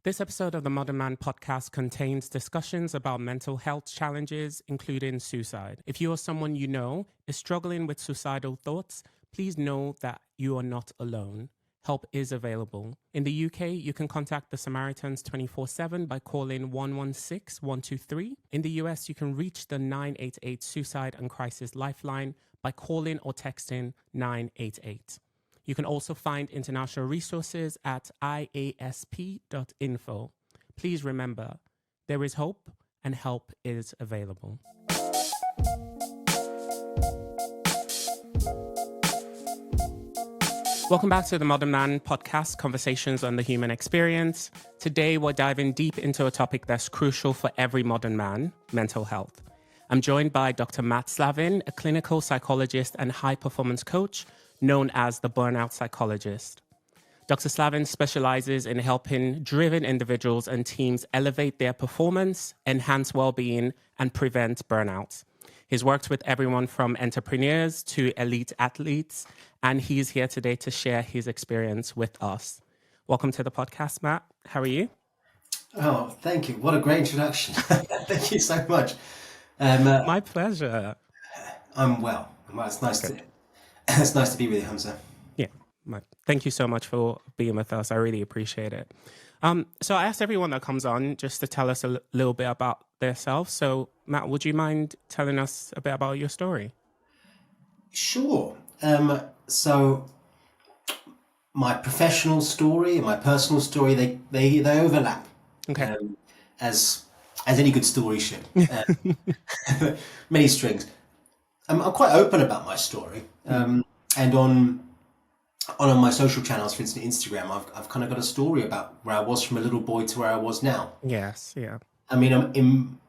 This episode of the Modern Man podcast contains discussions about mental health challenges, including suicide. If you or someone you know is struggling with suicidal thoughts, please know that you are not alone. Help is available. In the UK, you can contact the Samaritans 24/7 by calling 116-123. In the US, you can reach the 988 Suicide and Crisis Lifeline by calling or texting 988. You can also find international resources at iasp.info. Please remember, there is hope and help is available. Welcome back to the Modern Man podcast, Conversations on the Human Experience. Today, we're diving deep into a topic that's crucial for every modern man, mental health. I'm joined by Dr. Matt Slavin, a clinical psychologist and high-performance coach known as the Burnout Psychologist. Dr. Slavin specializes in helping driven individuals and teams elevate their performance, enhance well-being, and prevent burnout. He's worked with everyone from entrepreneurs to elite athletes, and he's here today to share his experience with us. Welcome to the podcast, Matt. How are you? Oh, thank you. What a great introduction. Thank you so much. My pleasure. I'm well. It's nice to be with you, Hamza. Yeah. Thank you so much for being with us. I really appreciate it. So I asked everyone that comes on just to tell us a little bit about themselves. So Matt, would you mind telling us a bit about your story? Sure. So my professional story and my personal story, they overlap. Okay. As any good story should. Many strings. I'm quite open about my story. And on my social channels, for instance, Instagram, I've kind of got a story about where I was from a little boy to where I was now. Yes, yeah. I mean, I'm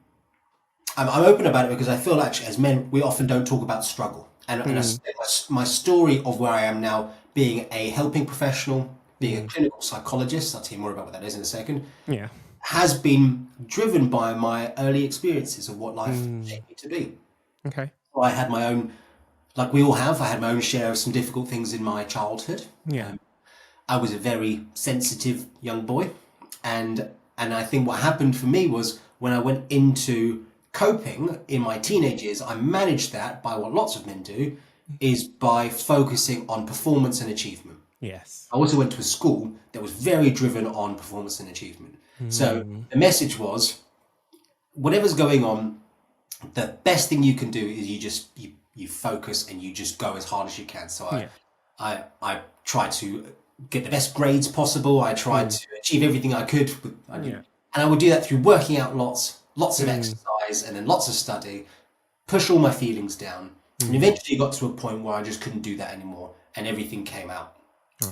open about it because I feel actually as men, we often don't talk about struggle. And my story of where I am now, being a helping professional, being a clinical psychologist, I'll tell you more about what that is in a second, has been driven by my early experiences of what life shaped me to be. Okay. So I had my own, like we all have, I had my own share of some difficult things in my childhood. Yeah. I was a very sensitive young boy. And I think what happened for me was when I went into coping in my teenage years, I managed that by what lots of men do, is by focusing on performance and achievement. Yes. I also went to a school that was very driven on performance and achievement. So the message was, whatever's going on, the best thing you can do is you focus and you just go as hard as you can. So I tried to get the best grades possible. I tried to achieve everything I could. And I would do that through working out lots of exercise and then lots of study, push all my feelings down. And eventually got to a point where I just couldn't do that anymore and everything came out.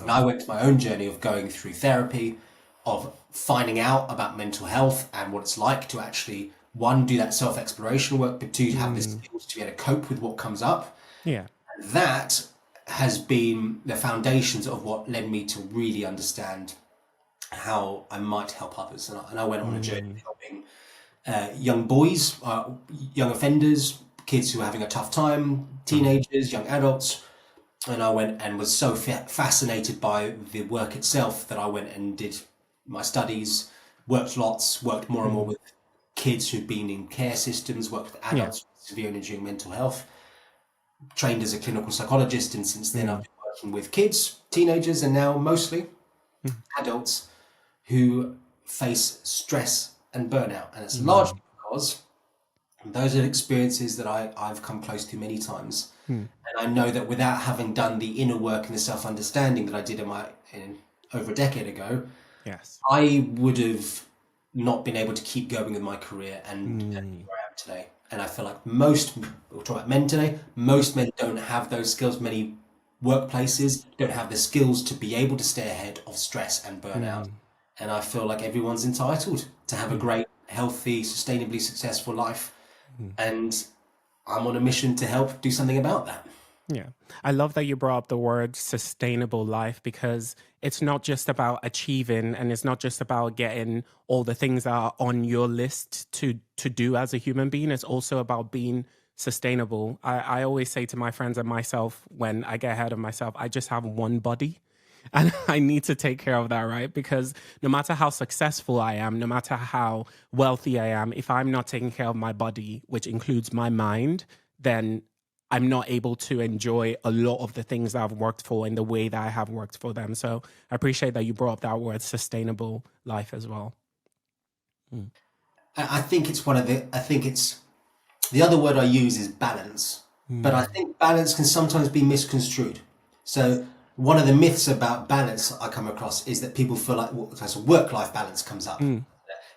And I went to my own journey of going through therapy, of finding out about mental health and what it's like to actually, one, do that self-exploration work, but two, to have the skills to be able to cope with what comes up. Yeah. And that has been the foundations of what led me to really understand how I might help others. And I went on a journey of helping young boys, young offenders, kids who are having a tough time, teenagers, young adults. And I went and was so fascinated by the work itself that I went and did my studies, worked more and more with kids who've been in care systems, worked with adults with severe and enduring mental health, trained as a clinical psychologist, and since then I've been working with kids, teenagers, and now mostly adults who face stress and burnout. And it's largely because those are experiences that I've come close to many times. And I know that without having done the inner work and the self-understanding that I did over a decade ago, I would have not been able to keep going with my career and where I am today. And I feel like we'll talk about men today, most men don't have those skills. Many workplaces don't have the skills to be able to stay ahead of stress and burnout. And I feel like everyone's entitled to have a great, healthy, sustainably successful life. And I'm on a mission to help do something about that. Yeah. I love that you brought up the word sustainable life, because it's not just about achieving and it's not just about getting all the things that are on your list to do as a human being. It's also about being sustainable. I always say to my friends and myself, when I get ahead of myself, I just have one body. And I need to take care of that, right? Because no matter how successful I am, no matter how wealthy I am, if I'm not taking care of my body, which includes my mind, then I'm not able to enjoy a lot of the things that I've worked for in the way that I have worked for them. So I appreciate that you brought up that word sustainable life as well. I think it's the other word I use is balance, but I think balance can sometimes be misconstrued. So one of the myths about balance I come across is that people feel like so work-life balance comes up, and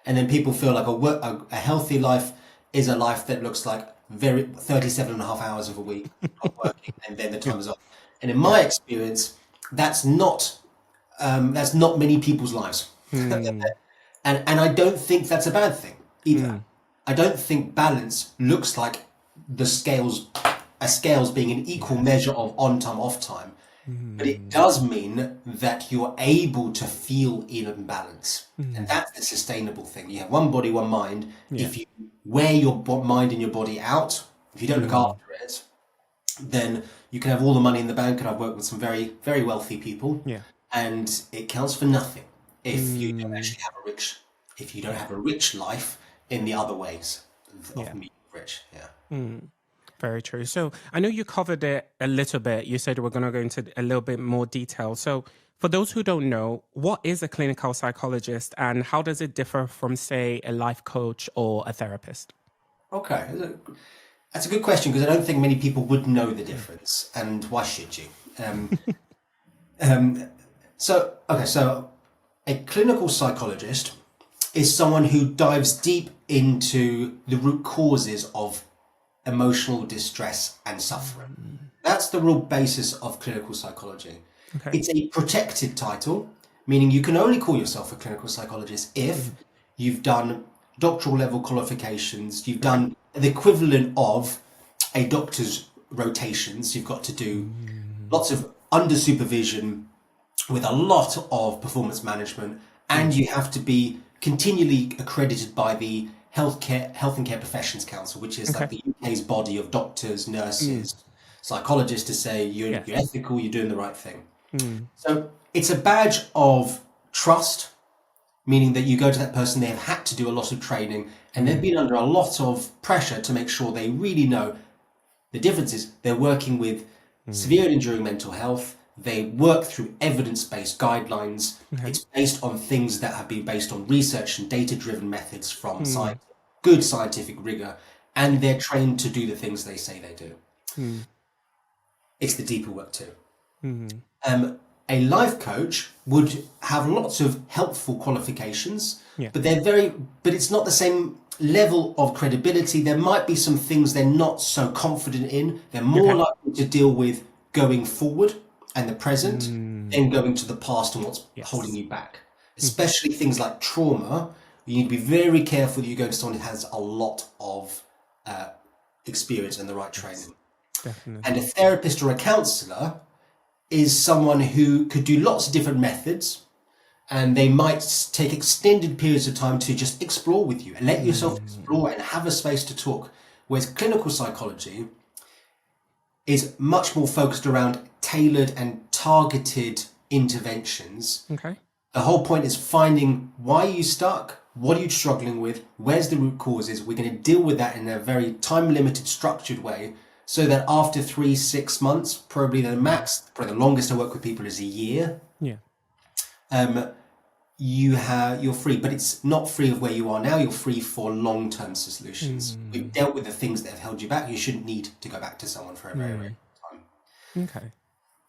then people feel like a healthy life is a life that looks like 37 and a half hours of a week of working, and then the time is off. And in my experience, that's not many people's lives, and I don't think that's a bad thing either. I don't think balance looks like a scales being an equal measure of on time, off time. But it does mean that you're able to feel in balance. And that's the sustainable thing. You have one body, one mind. If you wear your mind and your body out, if you don't look after it, then you can have all the money in the bank. And I've worked with some very, very wealthy people. And it counts for nothing if you don't actually have if you don't have a rich life in the other ways of being rich. Very true. So I know you covered it a little bit. You said we're going to go into a little bit more detail. So for those who don't know, what is a clinical psychologist and how does it differ from, say, a life coach or a therapist? Okay. That's a good question because I don't think many people would know the difference. And why should you? So a clinical psychologist is someone who dives deep into the root causes of emotional distress and suffering. That's the real basis of clinical psychology. It's a protected title, meaning you can only call yourself a clinical psychologist if you've done doctoral level qualifications, you've done the equivalent of a doctor's rotations. You've got to do lots of under supervision with a lot of performance management, and you have to be continually accredited by the Health and Care Professions Council, which is like the UK's body of doctors, nurses, psychologists to say you're ethical, you're doing the right thing. So it's a badge of trust, meaning that you go to that person, they have had to do a lot of training and they've been under a lot of pressure to make sure they really know. The difference is they're working with severe and enduring mental health. They work through evidence-based guidelines. It's based on things that have been based on research and data-driven methods from good scientific rigor, and they're trained to do the things they say they do. It's the deeper work too. A life coach would have lots of helpful qualifications, but but it's not the same level of credibility. There might be some things they're not so confident in. They're more likely to deal with going forward and the present than going to the past and what's holding you back. Especially things like trauma, you need to be very careful that you go to someone who has a lot of experience and the right training. Definitely. And a therapist or a counsellor is someone who could do lots of different methods, and they might take extended periods of time to just explore with you and let yourself explore and have a space to talk. Whereas clinical psychology is much more focused around tailored and targeted interventions. The whole point is finding why are you stuck, what are you struggling with, where's the root causes. We're going to deal with that in a very time-limited, structured way, so that after 3-6 months, probably the longest I work with people is a year. You're free, but it's not free of where you are now. You're free for long-term solutions. We've dealt with the things that have held you back. You shouldn't need to go back to someone for a very, very long time.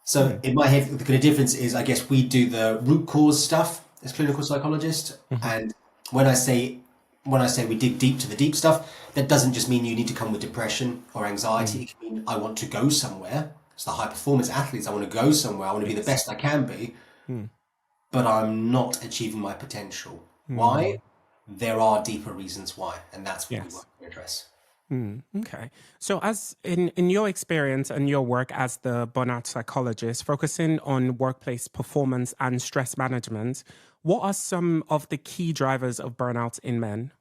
So in my head, the kind of difference is, I guess we do the root cause stuff as clinical psychologists. And when I say we dig deep to the deep stuff, that doesn't just mean you need to come with depression or anxiety. It can mean I want to go somewhere. It's the high performance athletes. I want to go somewhere. I want to be the best I can be. But I'm not achieving my potential. Why? There are deeper reasons why, and that's what we want to address. Okay. So as in your experience and your work as the burnout psychologist, focusing on workplace performance and stress management, what are some of the key drivers of burnout in men?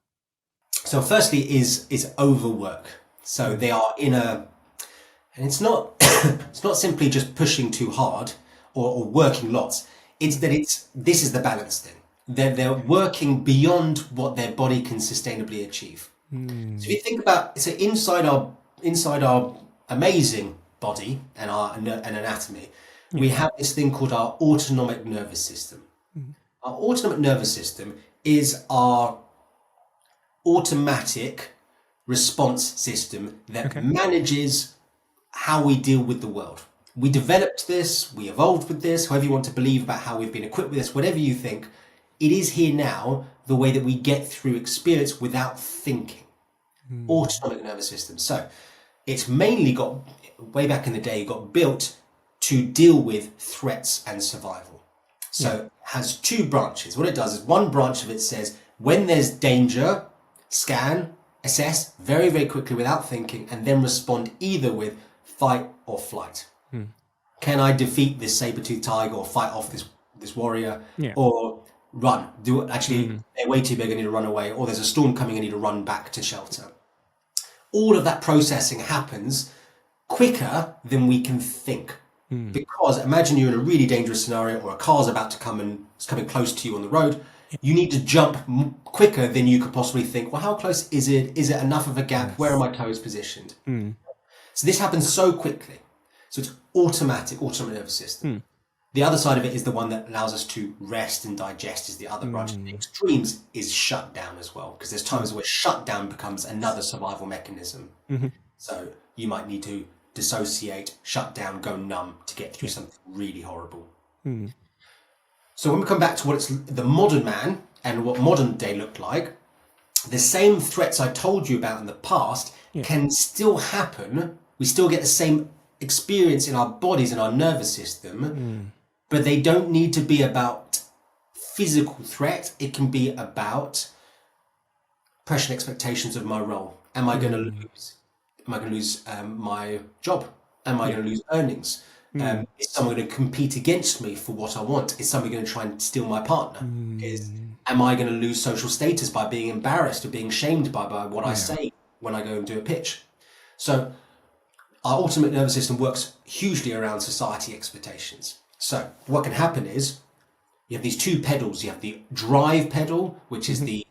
So firstly is overwork. So they are and it's not it's not simply just pushing too hard or working lots. This is the balance thing. They're working beyond what their body can sustainably achieve. So if you think about, so inside our amazing body and our anatomy, we have this thing called our autonomic nervous system. Our autonomic nervous system is our automatic response system that manages how we deal with the world. We developed this, we evolved with this, however you want to believe about how we've been equipped with this, whatever you think, it is here now, the way that we get through experience without thinking. Autonomic nervous system. So it's mainly got, way back in the day, got built to deal with threats and survival. So it has two branches. What it does is one branch of it says, when there's danger, scan, assess very, very quickly without thinking, and then respond either with fight or flight. Can I defeat this saber-toothed tiger or fight off this warrior or run? They're way too big, I need to run away, or there's a storm coming, I need to run back to shelter. All of that processing happens quicker than we can think. Because imagine you're in a really dangerous scenario, or a car's about to come and it's coming close to you on the road. You need to jump quicker than you could possibly think. Well, how close is it? Is it enough of a gap? Where are my toes positioned? So this happens so quickly. So it's automatic nervous system. The other side of it is the one that allows us to rest and digest, is the other branch. The extremes is shutdown as well, because there's times where shutdown becomes another survival mechanism. So you might need to dissociate, shut down, go numb to get through something really horrible. So when we come back to what it's the modern man and what modern day looked like, the same threats I told you about in the past can still happen. We still get the same experience in our bodies and our nervous system, but they don't need to be about physical threat. It can be about pressure and expectations of my role. Am I going to lose? Am I going to lose my job? Am I going to lose earnings? Is someone going to compete against me for what I want? Is somebody going to try and steal my partner? Am I going to lose social status by being embarrassed or being shamed by what I say when I go and do a pitch? So our autonomic nervous system works hugely around society expectations. So what can happen is you have these two pedals. You have the drive pedal, which is the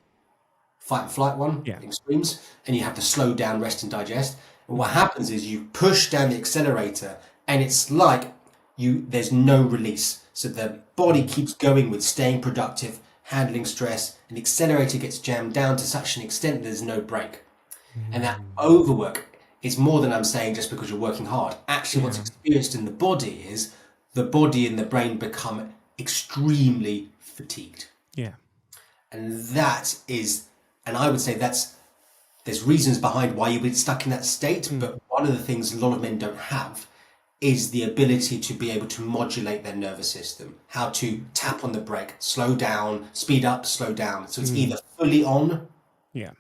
fight and flight one, extremes, and you have the slow down, rest and digest. And what happens is you push down the accelerator and it's like there's no release. So the body keeps going with staying productive, handling stress, and the accelerator gets jammed down to such an extent there's no break. And that overwork is more than I'm saying just because you're working hard. Actually, what's experienced in the body is the body and the brain become extremely fatigued. And that is, and I would say there's reasons behind why you would be stuck in that state, but one of the things a lot of men don't have is the ability to be able to modulate their nervous system, how to tap on the brake, slow down, speed up, slow down. So it's either fully on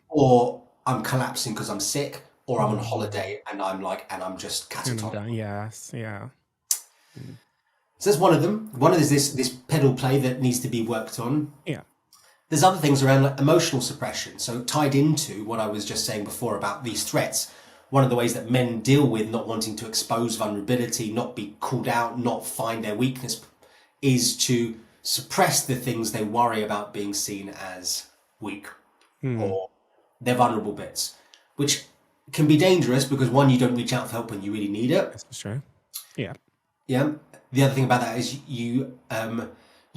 or I'm collapsing because I'm sick, or I'm on holiday and I'm just catatonic. So that's one of them. One of them is this pedal play that needs to be worked on. There's other things around like emotional suppression. So tied into what I was just saying before about these threats, one of the ways that men deal with not wanting to expose vulnerability, not be called out, not find their weakness, is to suppress the things they worry about being seen as weak or their vulnerable bits, which can be dangerous because one, you don't reach out for help when you really need it. That's true. Yeah. The other thing about that is you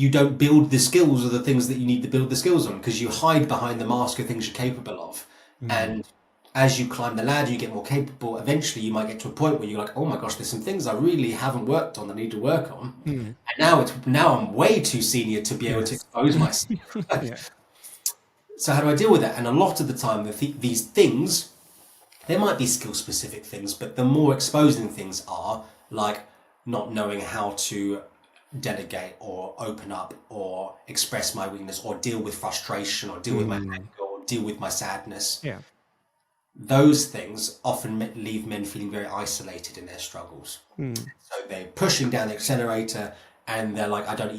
don't build the skills or the things that you need to build the skills on, because you hide behind the mask of things you're capable of. And as you climb the ladder, you get more capable. Eventually, you might get to a point where you're like, oh my gosh, there's some things I really haven't worked on that I need to work on. And now I'm way too senior to be able to expose myself. So how do I deal with that? And a lot of the time, these things, there might be skill-specific things, but the more exposing things are like not knowing how to delegate or open up or express my weakness or deal with frustration or deal with my anger or deal with my sadness. Those things often leave men feeling very isolated in their struggles. So they're pushing down the accelerator and they're like, I don't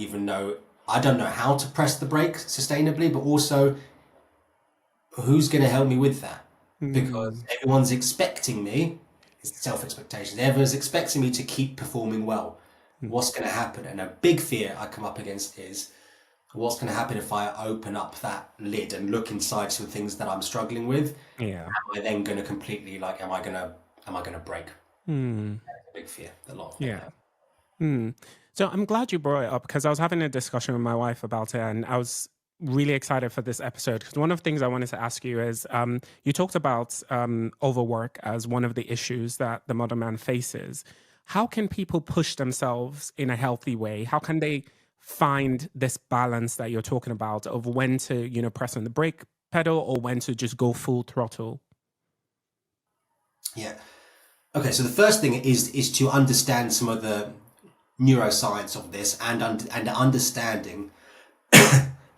know how to press the brake sustainably, but also who's going to help me with that? Because everyone's expecting me, it's self-expectations, everyone's expecting me to keep performing well. what's going to happen? And a big fear I come up against is what's going to happen if I open up that lid and look inside some things that I'm struggling with? Yeah. Am I then going to completely like, am I going to break? That's a big fear. A lot of them Yeah. have. So I'm glad you brought it up because I was having a discussion with my wife about it, and I was really excited for this episode because one of the things I wanted to ask you is you talked about overwork as one of the issues that the modern man faces. How can people push themselves in a healthy way? How can they find this balance that you're talking about of when to, press on the brake pedal or when to just go full throttle? Yeah. Okay. So the first thing is to understand some of the neuroscience of this and understanding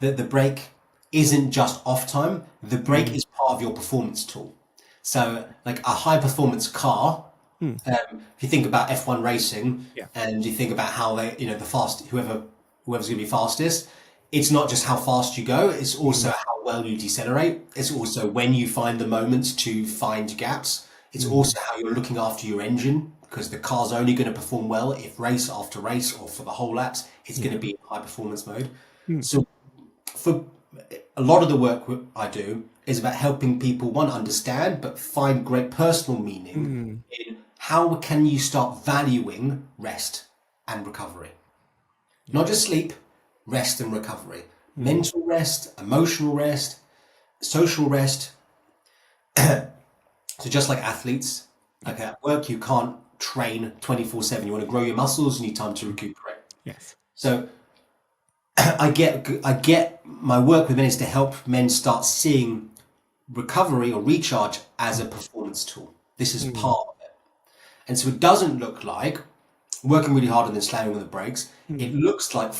that the brake isn't just off time. The brake is part of your performance tool. So like a high performance car, if you think about F1 racing and you think about how they, whoever's going to be fastest, it's not just how fast you go, it's also how well you decelerate. It's also when you find the moments to find gaps. It's also how you're looking after your engine, because the car's only going to perform well if race after race or for the whole laps, it's going to be in high performance mode. So for a lot of the work I do is about helping people, one, understand, but find great personal meaning in how can you start valuing rest and recovery. Not just sleep, rest and recovery. Mental rest, emotional rest, social rest. So just like athletes, like at work, you can't train 24/7. You want to grow your muscles, you need time to recuperate. Yes. So I get my work with men is to help men start seeing recovery or recharge as a performance tool. This is part of it. And so it doesn't look like working really hard and then slamming on the brakes. It looks like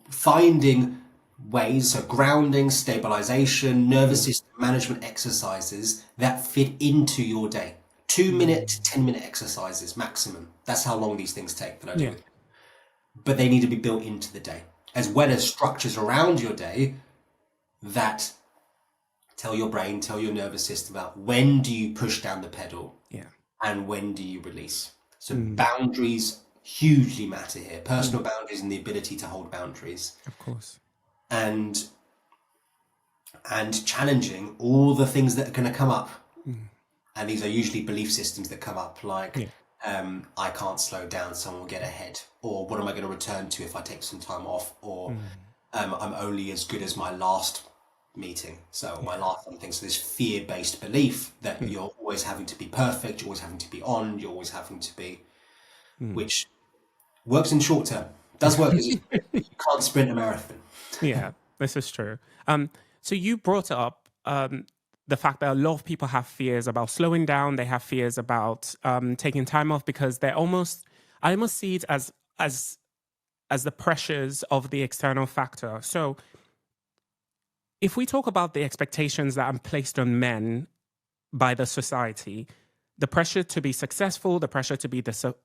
finding ways, so grounding, stabilization, nervous system management exercises that fit into your day. 2-minute to 10-minute exercises maximum. That's how long these things take that I do. Yeah. But they need to be built into the day, as well as structures around your day that tell your brain, tell your nervous system about when do you push down the pedal and when do you release. So boundaries hugely matter here. Personal boundaries and the ability to hold boundaries. Of course. And challenging all the things that are going to come up. And these are usually belief systems that come up, like I can't slow down, someone will get ahead, or what am I going to return to if I take some time off, or I'm only as good as my last meeting, so my last something. So this fear-based belief that you're always having to be perfect, you're always having to be on, you're always having to be, which works in short term, does work as you can't sprint a marathon. Yeah, this is true. So you brought up the fact that a lot of people have fears about slowing down. They have fears about taking time off because I almost see it as the pressures of the external factor. So if we talk about the expectations that are placed on men by the society, the pressure to be successful, the pressure to be to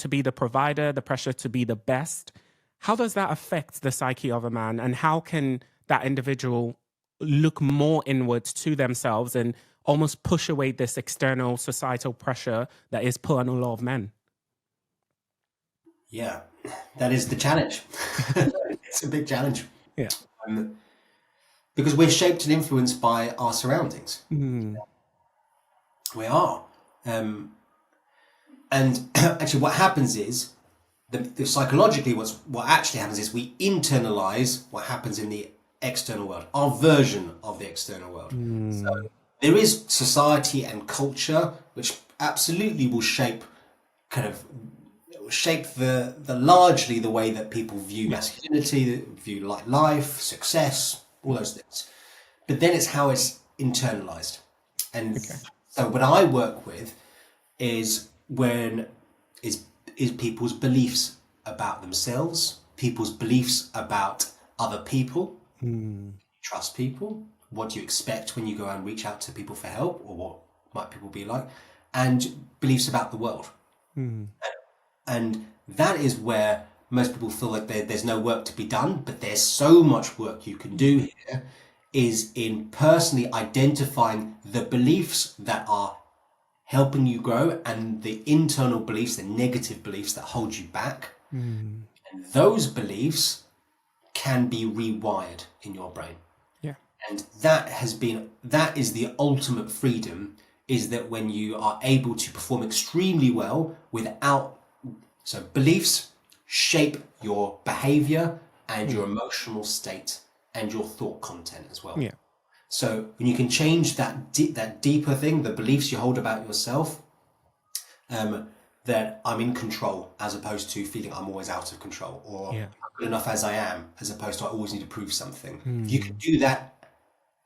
be the provider, the pressure to be the best, how does that affect the psyche of a man, and how can that individual look more inwards to themselves and almost push away this external societal pressure that is put on a lot of men? Yeah, that is the challenge. It's a big challenge. Yeah. Because we're shaped and influenced by our surroundings. We are. And actually what happens is, psychologically what actually happens is we internalize what happens in the external world, our version of the external world. So there is society and culture which absolutely will shape the largely the way that people view masculinity, view life, success, all those things. But then it's how it's internalized. And so what I work with is people's beliefs about themselves, people's beliefs about other people. Trust people. What do you expect when you go and reach out to people for help, or what might people be like? And beliefs about the world. And that is where most people feel like there's no work to be done, but there's so much work you can do here, is in personally identifying the beliefs that are helping you grow, and the internal beliefs, the negative beliefs that hold you back. And those beliefs can be rewired in your brain. Yeah. And that is the ultimate freedom, is that when you are able to perform extremely well so beliefs shape your behavior and your emotional state and your thought content as well. Yeah. So when you can change that deeper thing, the beliefs you hold about yourself, that I'm in control, as opposed to feeling I'm always out of control, or I'm good enough as I am, as opposed to I always need to prove something. If you can do that,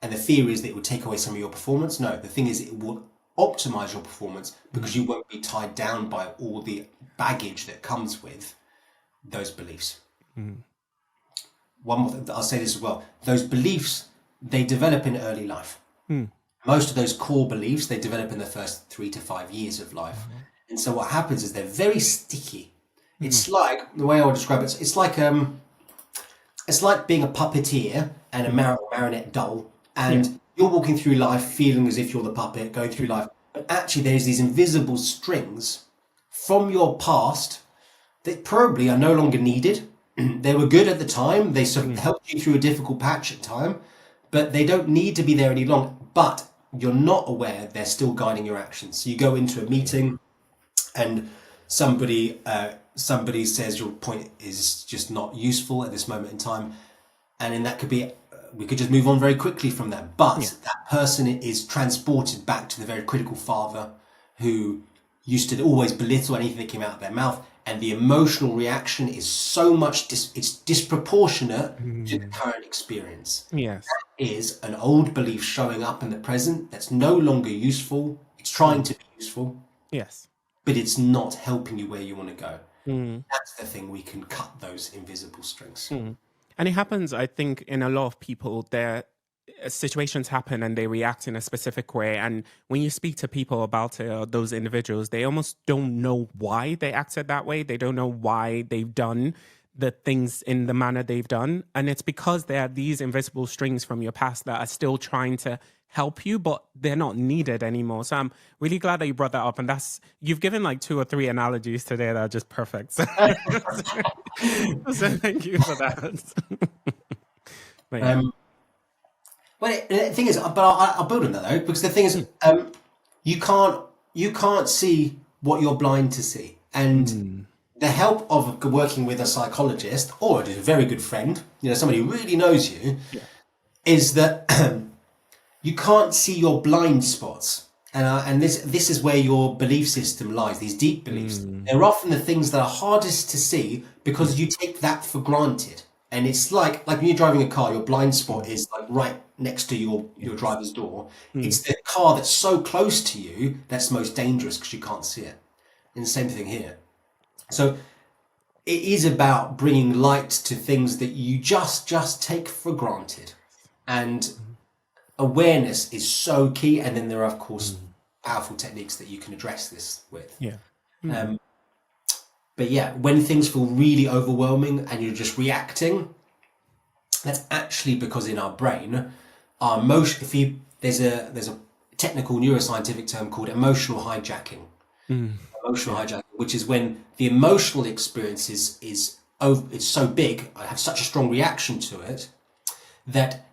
and the fear is that it will take away some of your performance. No, the thing is it will optimize your performance, because you won't be tied down by all the baggage that comes with those beliefs. One more thing, I'll say this as well. Those beliefs, they develop in early life. Most of those core beliefs, they develop in the first 3 to 5 years of life. And so what happens is they're very sticky. It's like, the way I would describe it, it's like being a puppeteer and a marionette doll, and you're walking through life feeling as if you're the puppet, going through life. But actually there's these invisible strings from your past that probably are no longer needed. They were good at the time. They sort of helped you through a difficult patch at time, but they don't need to be there any longer. But you're not aware they're still guiding your actions. So you go into a meeting and somebody says your point is just not useful at this moment in time. And then that could be, we could just move on very quickly from that. But that person is transported back to the very critical father who used to always belittle anything that came out of their mouth. And the emotional reaction is so much, it's disproportionate to the current experience. Yes. That is an old belief showing up in the present that's no longer useful. It's trying to be useful. Yes. But it's not helping you where you want to go. That's the thing, we can cut those invisible strings. And it happens, I think, in a lot of people, their situations happen and they react in a specific way. And when you speak to people about it, or those individuals, they almost don't know why they acted that way. They don't know why they've done the things in the manner they've done. And it's because there are these invisible strings from your past that are still trying to help you, but they're not needed anymore. So I'm really glad that you brought that up. And you've given like 2 or 3 analogies today that are just perfect. So, so thank you for that. Well, the thing is, but I'll build on that though, because the thing is, you can't see what you're blind to see. And the help of working with a psychologist or a very good friend, somebody who really knows you, is that you can't see your blind spots. And this is where your belief system lies, these deep beliefs. They're often the things that are hardest to see because you take that for granted. And it's like when you're driving a car, your blind spot is like right next to your driver's door. It's the car that's so close to you that's most dangerous because you can't see it. And the same thing here. So it is about bringing light to things that you just take for granted. And awareness is so key. And then there are, of course, powerful techniques that you can address this with. But yeah, when things feel really overwhelming and you're just reacting, that's actually because in our brain, our emotion, there's a technical neuroscientific term called emotional hijacking. Emotional hijacking, which is when the emotional experience it's so big, I have such a strong reaction to it, that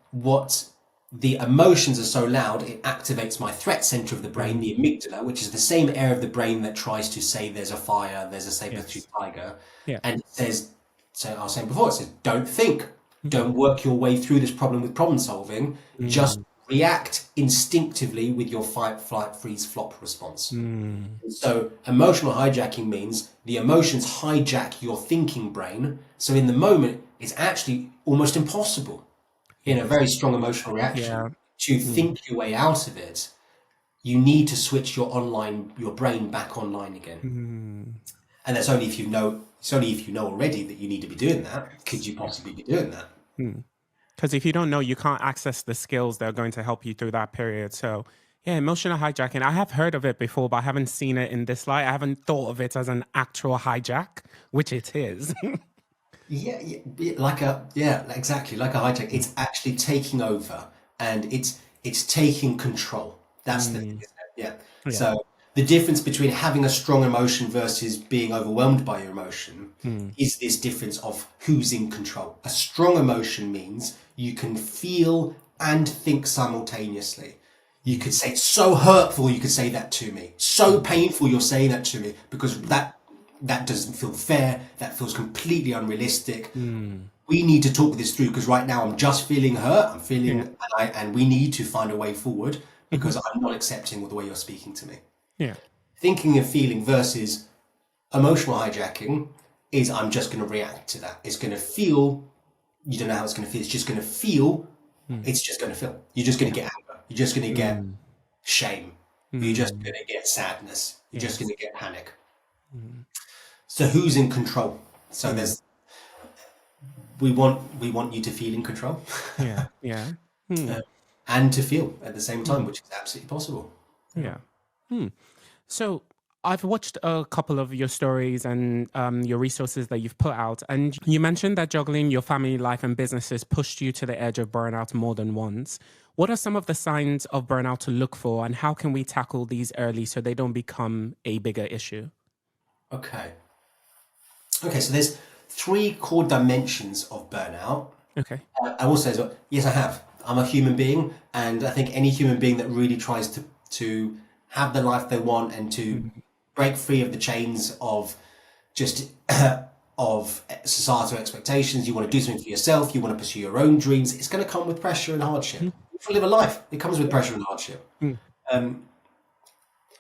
the emotions are so loud, it activates my threat center of the brain, the amygdala, which is the same area of the brain that tries to say there's a fire, there's a saber-toothed tiger. And it says, so I was saying before, it says, don't think, don't work your way through this problem with problem solving, just react instinctively with your fight, flight, freeze, flop response. So emotional hijacking means the emotions hijack your thinking brain. So in the moment, it's actually almost impossible in a very strong emotional reaction to think your way out of it. You need to switch your brain back online again. And that's only if you know already that you need to be doing that. Could you possibly be doing that? Because if you don't know, you can't access the skills that are going to help you through that period. So yeah, emotional hijacking, I have heard of it before, but I haven't seen it in this light. I haven't thought of it as an actual hijack, which it is. Exactly like a hijack. It's actually taking over and it's taking control. That's the thing, isn't it? So the difference between having a strong emotion versus being overwhelmed by your emotion is this difference of who's in control. A strong emotion means you can feel and think simultaneously. You could say, it's so hurtful, you could say that to me. So painful, you're saying that to me, because that doesn't feel fair. That feels completely unrealistic. We need to talk this through, because right now I'm just feeling hurt. I'm feeling, and we need to find a way forward, because I'm not accepting the way you're speaking to me. Yeah. Thinking and feeling versus emotional hijacking is I'm just going to react to that. It's going to feel, you don't know how it's going to feel. It's just going to feel, it's just going to feel. You're just going to get anger. You're just going to get shame. You're just going to get sadness. You're just going to get panic. So who's in control? So we want you to feel in control. And to feel at the same time, which is absolutely possible. Yeah. So I've watched a couple of your stories and your resources that you've put out, and you mentioned that juggling your family life and businesses pushed you to the edge of burnout more than once. What are some of the signs of burnout to look for, and how can we tackle these early so they don't become a bigger issue? Okay, so there's 3 core dimensions of burnout. Okay. I will say as well, yes, I have. I'm a human being, and I think any human being that really tries to have the life they want and to break free of the chains of just of societal expectations, you want to do something for yourself, you want to pursue your own dreams, it's going to come with pressure and hardship. If you live a life, it comes with pressure and hardship.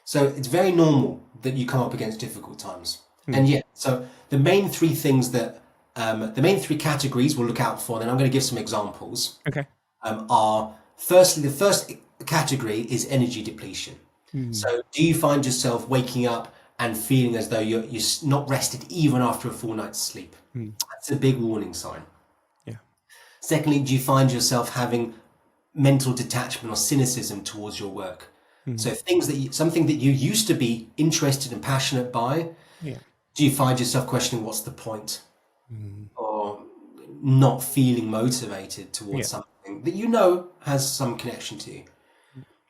So it's very normal that you come up against difficult times. And so the main 3 things that the main 3 categories we'll look out for, and then I'm going to give some examples. Okay. Are firstly, the first category is energy depletion. So do you find yourself waking up and feeling as though you're not rested even after a full night's sleep? That's a big warning sign. Yeah. Secondly, do you find yourself having mental detachment or cynicism towards your work? So something that you used to be interested and passionate by, do you find yourself questioning what's the point? Or not feeling motivated towards something that you know has some connection to you?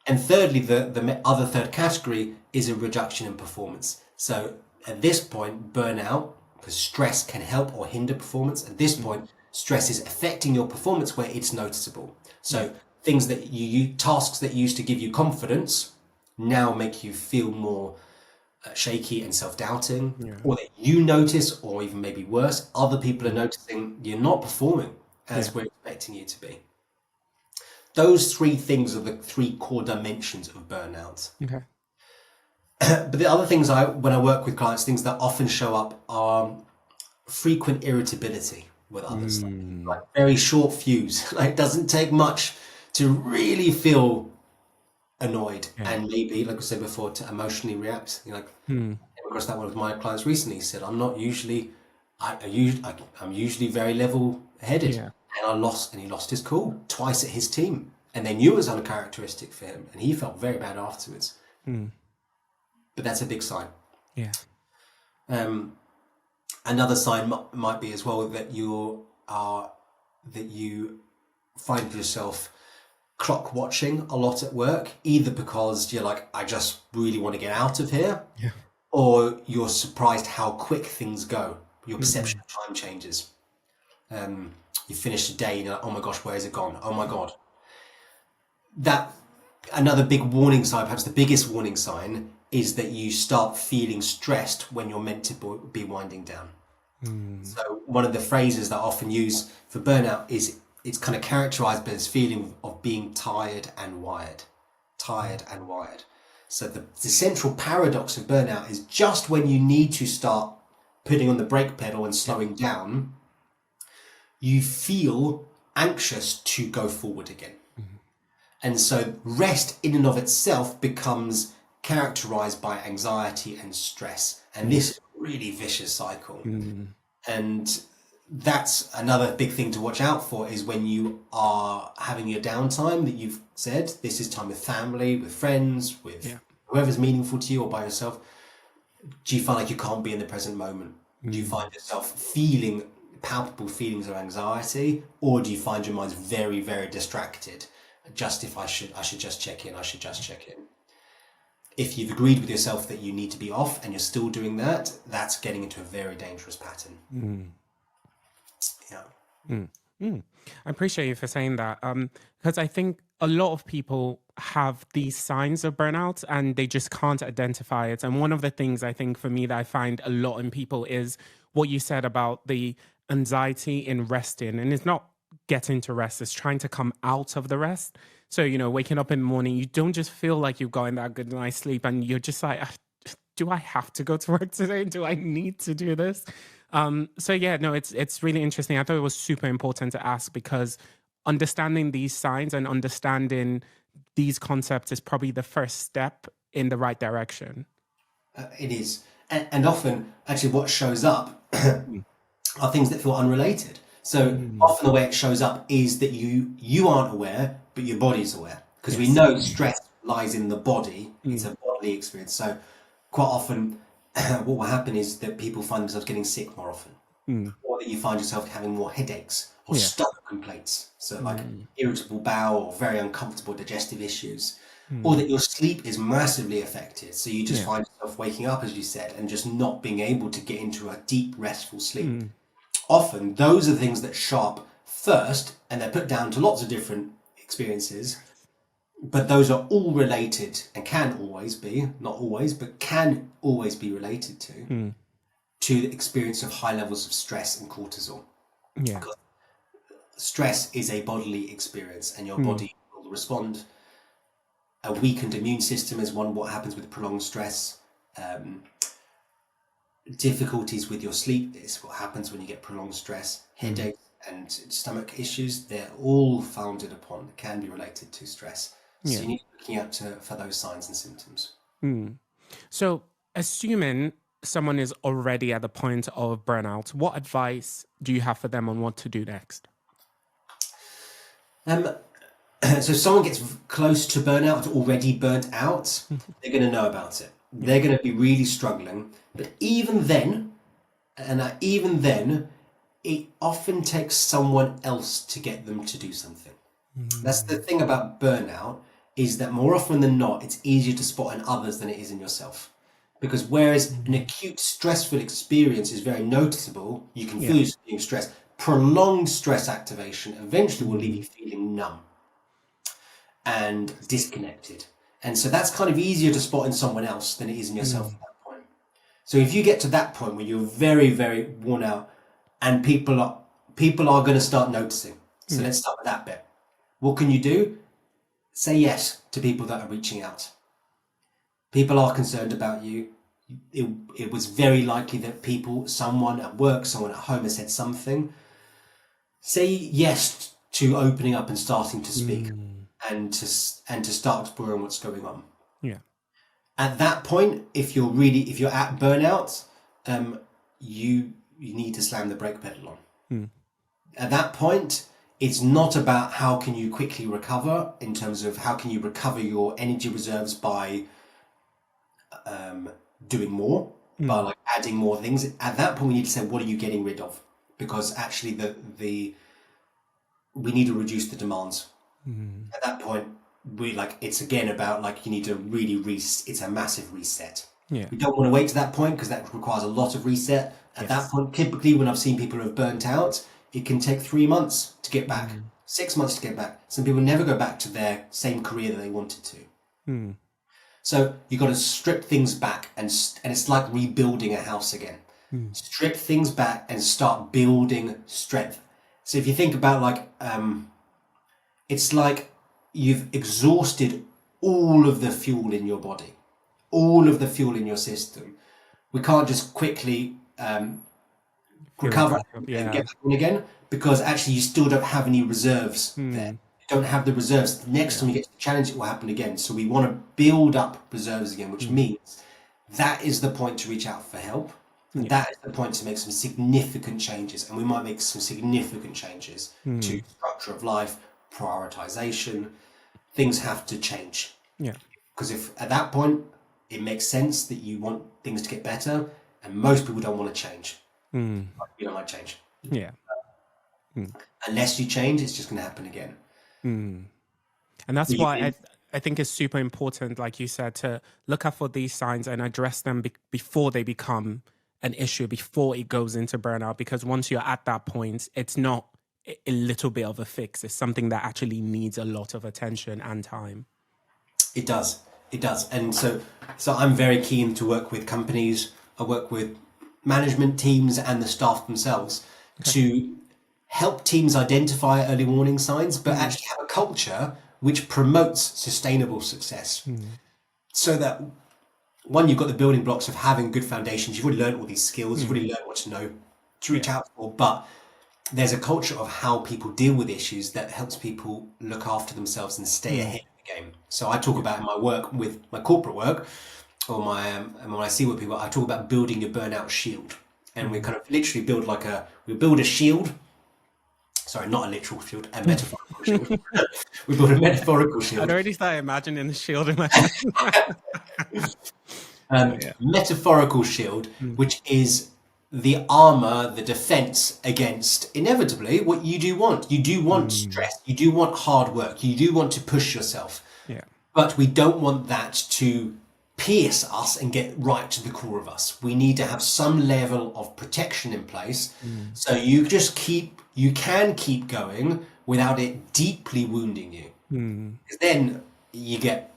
And thirdly, the other third category is a reduction in performance. So at this point, burnout, because stress can help or hinder performance, at this point, stress is affecting your performance where it's noticeable. So things that tasks that used to give you confidence now make you feel more shaky and self-doubting, or that you notice, or even maybe worse, other people are noticing you're not performing as we're expecting you to be. Those 3 things are the 3 core dimensions of burnout. Okay. But the other things when I work with clients, things that often show up are frequent irritability with others, like very short fuse. Like, it doesn't take much to really feel annoyed and maybe, like I said before, to emotionally react. I came across that one with my clients recently. He said, I'm usually very level-headed. And he lost his cool twice at his team, and they knew it was uncharacteristic for him, and he felt very bad afterwards. But that's a big sign. Yeah. Another sign might be as well that you find yourself clock watching a lot at work, either because you're like, I just really want to get out of here, or you're surprised how quick things go. Your perception of time changes. You finish the day and you're like, oh my gosh, where is it gone? Oh my God. That another big warning sign, perhaps the biggest warning sign, is that you start feeling stressed when you're meant to be winding down. So one of the phrases that I often use for burnout is it's kind of characterized by this feeling of being tired and wired. So the central paradox of burnout is just when you need to start putting on the brake pedal and slowing down, you feel anxious to go forward again. And so rest in and of itself becomes characterized by anxiety and stress. And this is a really vicious cycle. And that's another big thing to watch out for, is when you are having your downtime that you've said, this is time with family, with friends, with whoever's meaningful to you, or by yourself. Do you find like you can't be in the present moment? Do you find yourself feeling palpable feelings of anxiety, or do you find your mind's very, very distracted? I should just check in. if you've agreed with yourself that you need to be off and you're still doing that, that's getting into a very dangerous pattern. Yeah. I appreciate you for saying that, because I think a lot of people have these signs of burnout and they just can't identify it. And one of the things I think for me that I find a lot in people is what you said about the anxiety in resting. And it's not getting to rest, it's trying to come out of the rest. So, waking up in the morning, you don't just feel like you've gotten that good night's sleep and you're just like, do I have to go to work today? Do I need to do this? So yeah, no, it's really interesting. I thought it was super important to ask because understanding these signs and understanding these concepts is probably the first step in the right direction. It is. And often, actually, what shows up are things that feel unrelated. So often the way it shows up is that you aren't aware, but your body's aware. Because we know stress lies in the body. It's a bodily experience. So quite often what will happen is that people find themselves getting sick more often. Or that you find yourself having more headaches or stomach complaints. So like irritable bowel or very uncomfortable digestive issues. Or that your sleep is massively affected. So you just find yourself waking up, as you said, and just not being able to get into a deep, restful sleep. Often those are the things that show up first, and they're put down to lots of different experiences, but those are all related and can always be, not always, but can always be related to the experience of high levels of stress and cortisol. Yeah. Because stress is a bodily experience and your body will respond. A weakened immune system is what happens with prolonged stress. Difficulties with your sleep is what happens when you get prolonged stress. Headaches and stomach issues, they're all founded upon, can be related to stress. So you need to be looking out for those signs and symptoms. So assuming someone is already at the point of burnout, what advice do you have for them on what to do next? So if someone gets close to burnout, already burnt out, they're going to know about it. They're going to be really struggling. But even then, it often takes someone else to get them to do something. That's the thing about burnout, is that more often than not, it's easier to spot in others than it is in yourself. Because whereas an acute stressful experience is very noticeable, you can feel you're being stressed. Prolonged stress activation eventually will leave you feeling numb and disconnected. And so that's kind of easier to spot in someone else than it is in yourself at that point. So if you get to that point where you're very, very worn out and people are going to start noticing. So let's start with that bit. What can you do? Say yes to people that are reaching out. People are concerned about you. It was very likely that someone at work, someone at home has said something. Say yes to opening up and starting to speak and to start exploring what's going on. Yeah. At that point, if you're at burnout, you need to slam the brake pedal on. At that point, it's not about how can you quickly recover in terms of how can you recover your energy reserves by doing more, by like adding more things. At that point, we need to say, what are you getting rid of? Because actually we need to reduce the demands. At that point, it's again about you need to really it's a massive reset. We don't want to wait to that point because that requires a lot of reset. At that point, typically when I've seen people who have burnt out, it can take 3 months to get back, 6 months to get back. Some people never go back to their same career that they wanted to. So you've got to strip things back and it's like rebuilding a house again. Strip things back and start building strength. So if you think about it's like you've exhausted all of the fuel in your body, all of the fuel in your system. We can't just quickly recover and get back on again because actually you still don't have any reserves there. You don't have the reserves. The next time you get to the challenge, it will happen again. So we want to build up reserves again, which means that is the point to reach out for help. That is the point to make some significant changes. And we might make some significant changes to structure of life, prioritization. Things have to change. Because if at that point, it makes sense that you want things to get better, and most people don't want to change. You don't like change. Unless you change, it's just going to happen again. And that's why I think it's super important, like you said, to look out for these signs and address them before they become an issue, before it goes into burnout. Because once you're at that point, it's not a little bit of a fix. It's something that actually needs a lot of attention and time. It does. It does. And so I'm very keen to work with companies. I work with management teams and the staff themselves to help teams identify early warning signs, but actually have a culture which promotes sustainable success. So that, one, you've got the building blocks of having good foundations. You've already learned all these skills. You've already learned what to know, to reach out for. But there's a culture of how people deal with issues that helps people look after themselves and stay ahead of the game. So I talk about in my work, with my corporate work, or my and when I see with people, I talk about building your burnout shield. And we kind of literally build a shield. Sorry, not a literal shield, a metaphorical shield. We build a metaphorical shield. I'd already started imagining the shield in my head. Metaphorical shield, which is the armor, the defense against inevitably what you do want. You do want stress. You do want hard work. You do want to push yourself. Yeah. But we don't want that to pierce us and get right to the core of us. We need to have some level of protection in place. So you can keep going without it deeply wounding you. Because then you get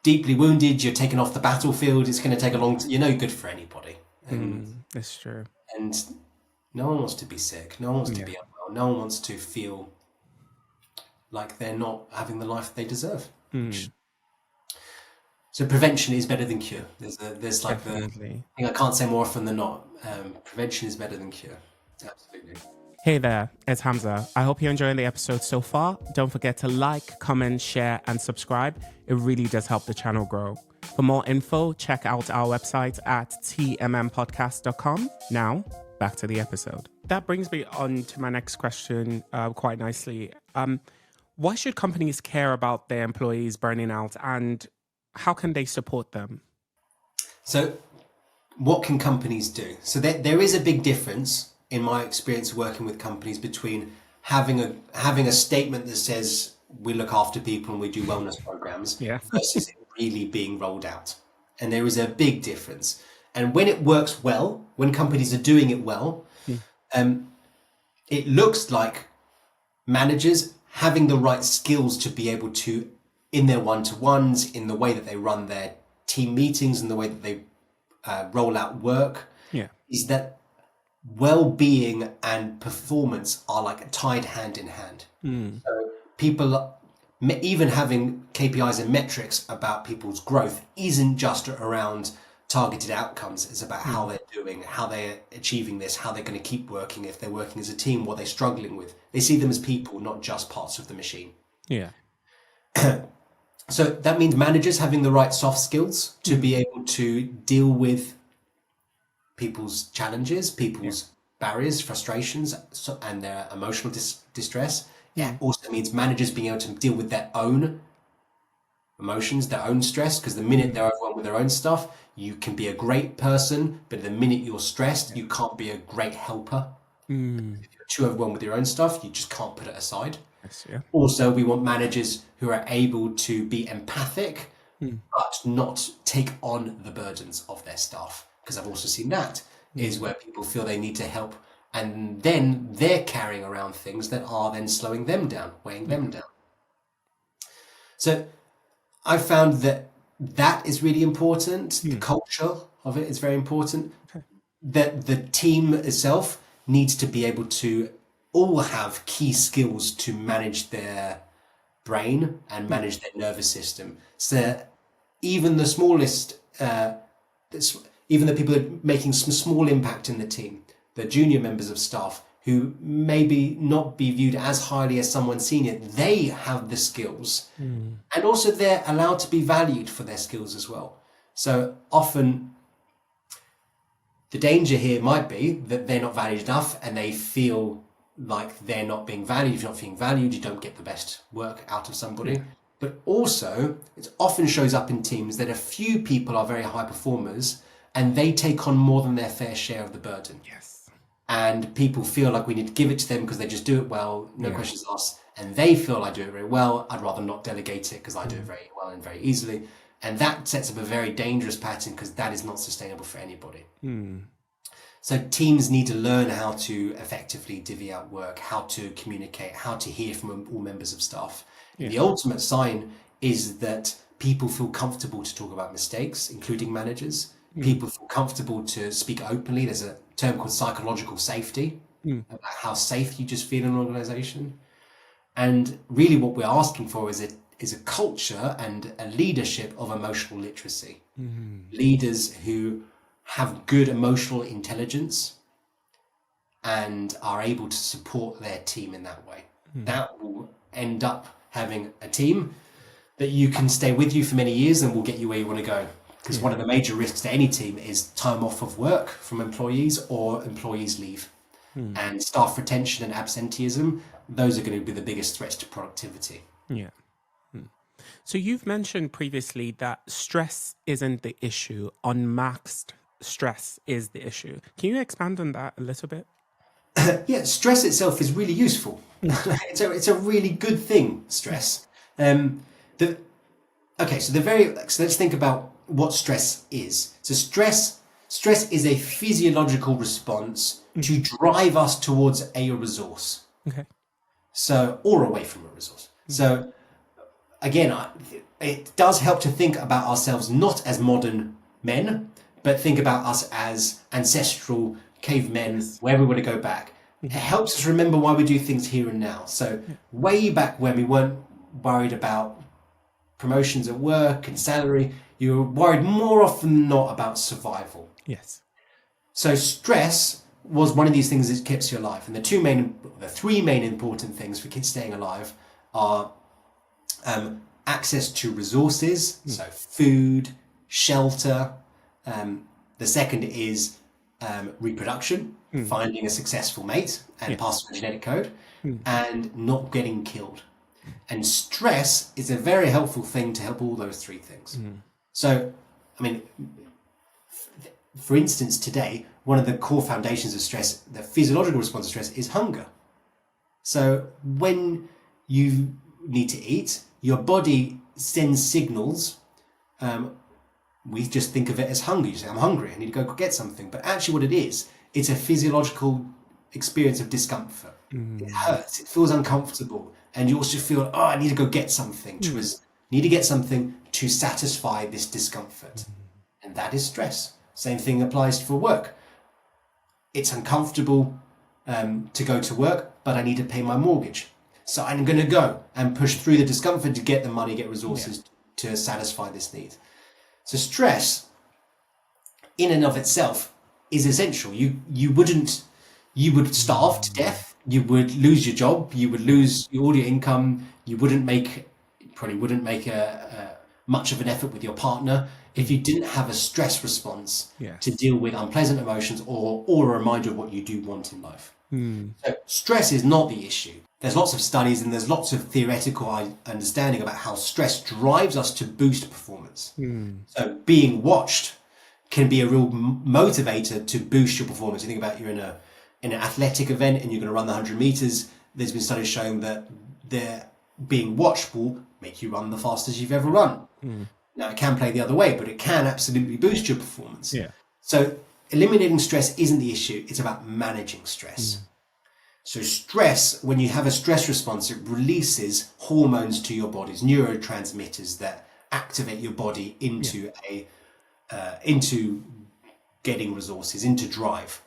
deeply wounded, you're taken off the battlefield, it's going to take a long time. You're no good for anybody. That's true. And no one wants to be sick. No one wants to be unwell. No one wants to feel like they're not having the life they deserve. So prevention is better than cure. There's like the thing I can't say more often than not. Prevention is better than cure. Absolutely. Hey there, it's Hamza. I hope you're enjoying the episode so far. Don't forget to like, comment, share, and subscribe. It really does help the channel grow. For more info, check out our website at tmmpodcast.com. Now, back to the episode. That brings me on to my next question quite nicely. Why should companies care about their employees burning out, and how can they support them? So what can companies do? So there is a big difference, in my experience working with companies, between having a statement that says we look after people and we do wellness programs versus it really being rolled out. And there is a big difference. And when it works well, when companies are doing it well, it looks like managers having the right skills to be able to, in their one-to-ones, in the way that they run their team meetings, and the way that they roll out work, is that well-being and performance are like tied hand in hand. So people, even having KPIs and metrics about people's growth, isn't just around targeted outcomes. It's about how they're doing, how they're achieving this, how they're going to keep working, if they're working as a team, what they're struggling with. They see them as people, not just parts of the machine. So that means managers having the right soft skills to be able to deal with people's challenges, people's barriers, frustrations, and their emotional distress. It also means managers being able to deal with their own emotions, their own stress, because the minute they're overwhelmed with their own stuff, you can be a great person, but the minute you're stressed, you can't be a great helper. If you're too overwhelmed with your own stuff, you just can't put it aside. Also, we want managers who are able to be empathic, but not take on the burdens of their staff. Because I've also seen that is where people feel they need to help, and then they're carrying around things that are then slowing them down, weighing them down. So I found that is really important. The culture of it is very important. That the team itself needs to be able to all have key skills to manage their brain and manage their nervous system. So even the smallest, even the people that are making some small impact in the team, the junior members of staff who maybe not be viewed as highly as someone senior, they have the skills. And also they're allowed to be valued for their skills as well. So often the danger here might be that they're not valued enough and they feel like they're not being valued. If you're not being valued, you don't get the best work out of somebody. But also, it often shows up in teams that a few people are very high performers and they take on more than their fair share of the burden. and people feel like we need to give it to them because they just do it well, no questions asked, and they feel I do it very well. I'd rather not delegate it because I do it very well and very easily. And that sets up a very dangerous pattern because that is not sustainable for anybody. So teams need to learn how to effectively divvy out work, how to communicate, how to hear from all members of staff. And the ultimate sign is that people feel comfortable to talk about mistakes, including managers. People feel comfortable to speak openly. There's a term called psychological safety, about how safe you just feel in an organization. And really what we're asking for is a culture and a leadership of emotional literacy. Leaders who have good emotional intelligence and are able to support their team in that way. That will end up having a team that you can stay with you for many years and will get you where you want to go. Because one of the major risks to any team is time off of work from employees or employees leave. And staff retention and absenteeism, those are going to be the biggest threats to productivity. Yeah. So you've mentioned previously that stress isn't the issue, unmasked stress is the issue. Can you expand on that a little bit? Yeah, stress itself is really useful. It's a really good thing, stress. So let's think about what stress is. So stress is a physiological response to drive us towards a resource. Okay. So, or away from a resource. So again, it does help to think about ourselves not as modern men, but think about us as ancestral cavemen, where we want to go back. It helps us remember why we do things here and now. So way back when we weren't worried about promotions at work and salary, you were worried more often than not about survival. Yes. So stress was one of these things that keeps you alive. And the three main important things for kids staying alive are access to resources, so food, shelter. The second is reproduction, finding a successful mate and passing the genetic code, and not getting killed. And stress is a very helpful thing to help all those three things. So, I mean, for instance, today, one of the core foundations of stress, the physiological response to stress, is hunger. So when you need to eat, your body sends signals. We just think of it as hunger. You say, I'm hungry, I need to go get something. But actually what it is, it's a physiological experience of discomfort. It hurts, it feels uncomfortable. And you also feel, I need to go get something. Need to get something to satisfy this discomfort. And that is stress. Same thing applies for work. It's uncomfortable to go to work, but I need to pay my mortgage. So I'm going to go and push through the discomfort to get the money, get resources to satisfy this need. So stress in and of itself is essential. You would starve to death. You would lose your job. You would lose all your income. You probably wouldn't make much of an effort with your partner if you didn't have a stress response to deal with unpleasant emotions or a reminder of what you do want in life. So stress is not the issue. There's lots of studies and there's lots of theoretical understanding about how stress drives us to boost performance. So being watched can be a real motivator to boost your performance. You think about you're in an athletic event and you're going to run the 100 meters. There's been studies showing that being watched will make you run the fastest you've ever run. Now it can play the other way, but it can absolutely boost your performance. So eliminating stress isn't the issue. It's about managing stress. So stress, when you have a stress response, it releases hormones to your bodies, neurotransmitters that activate your body into into getting resources, into drive.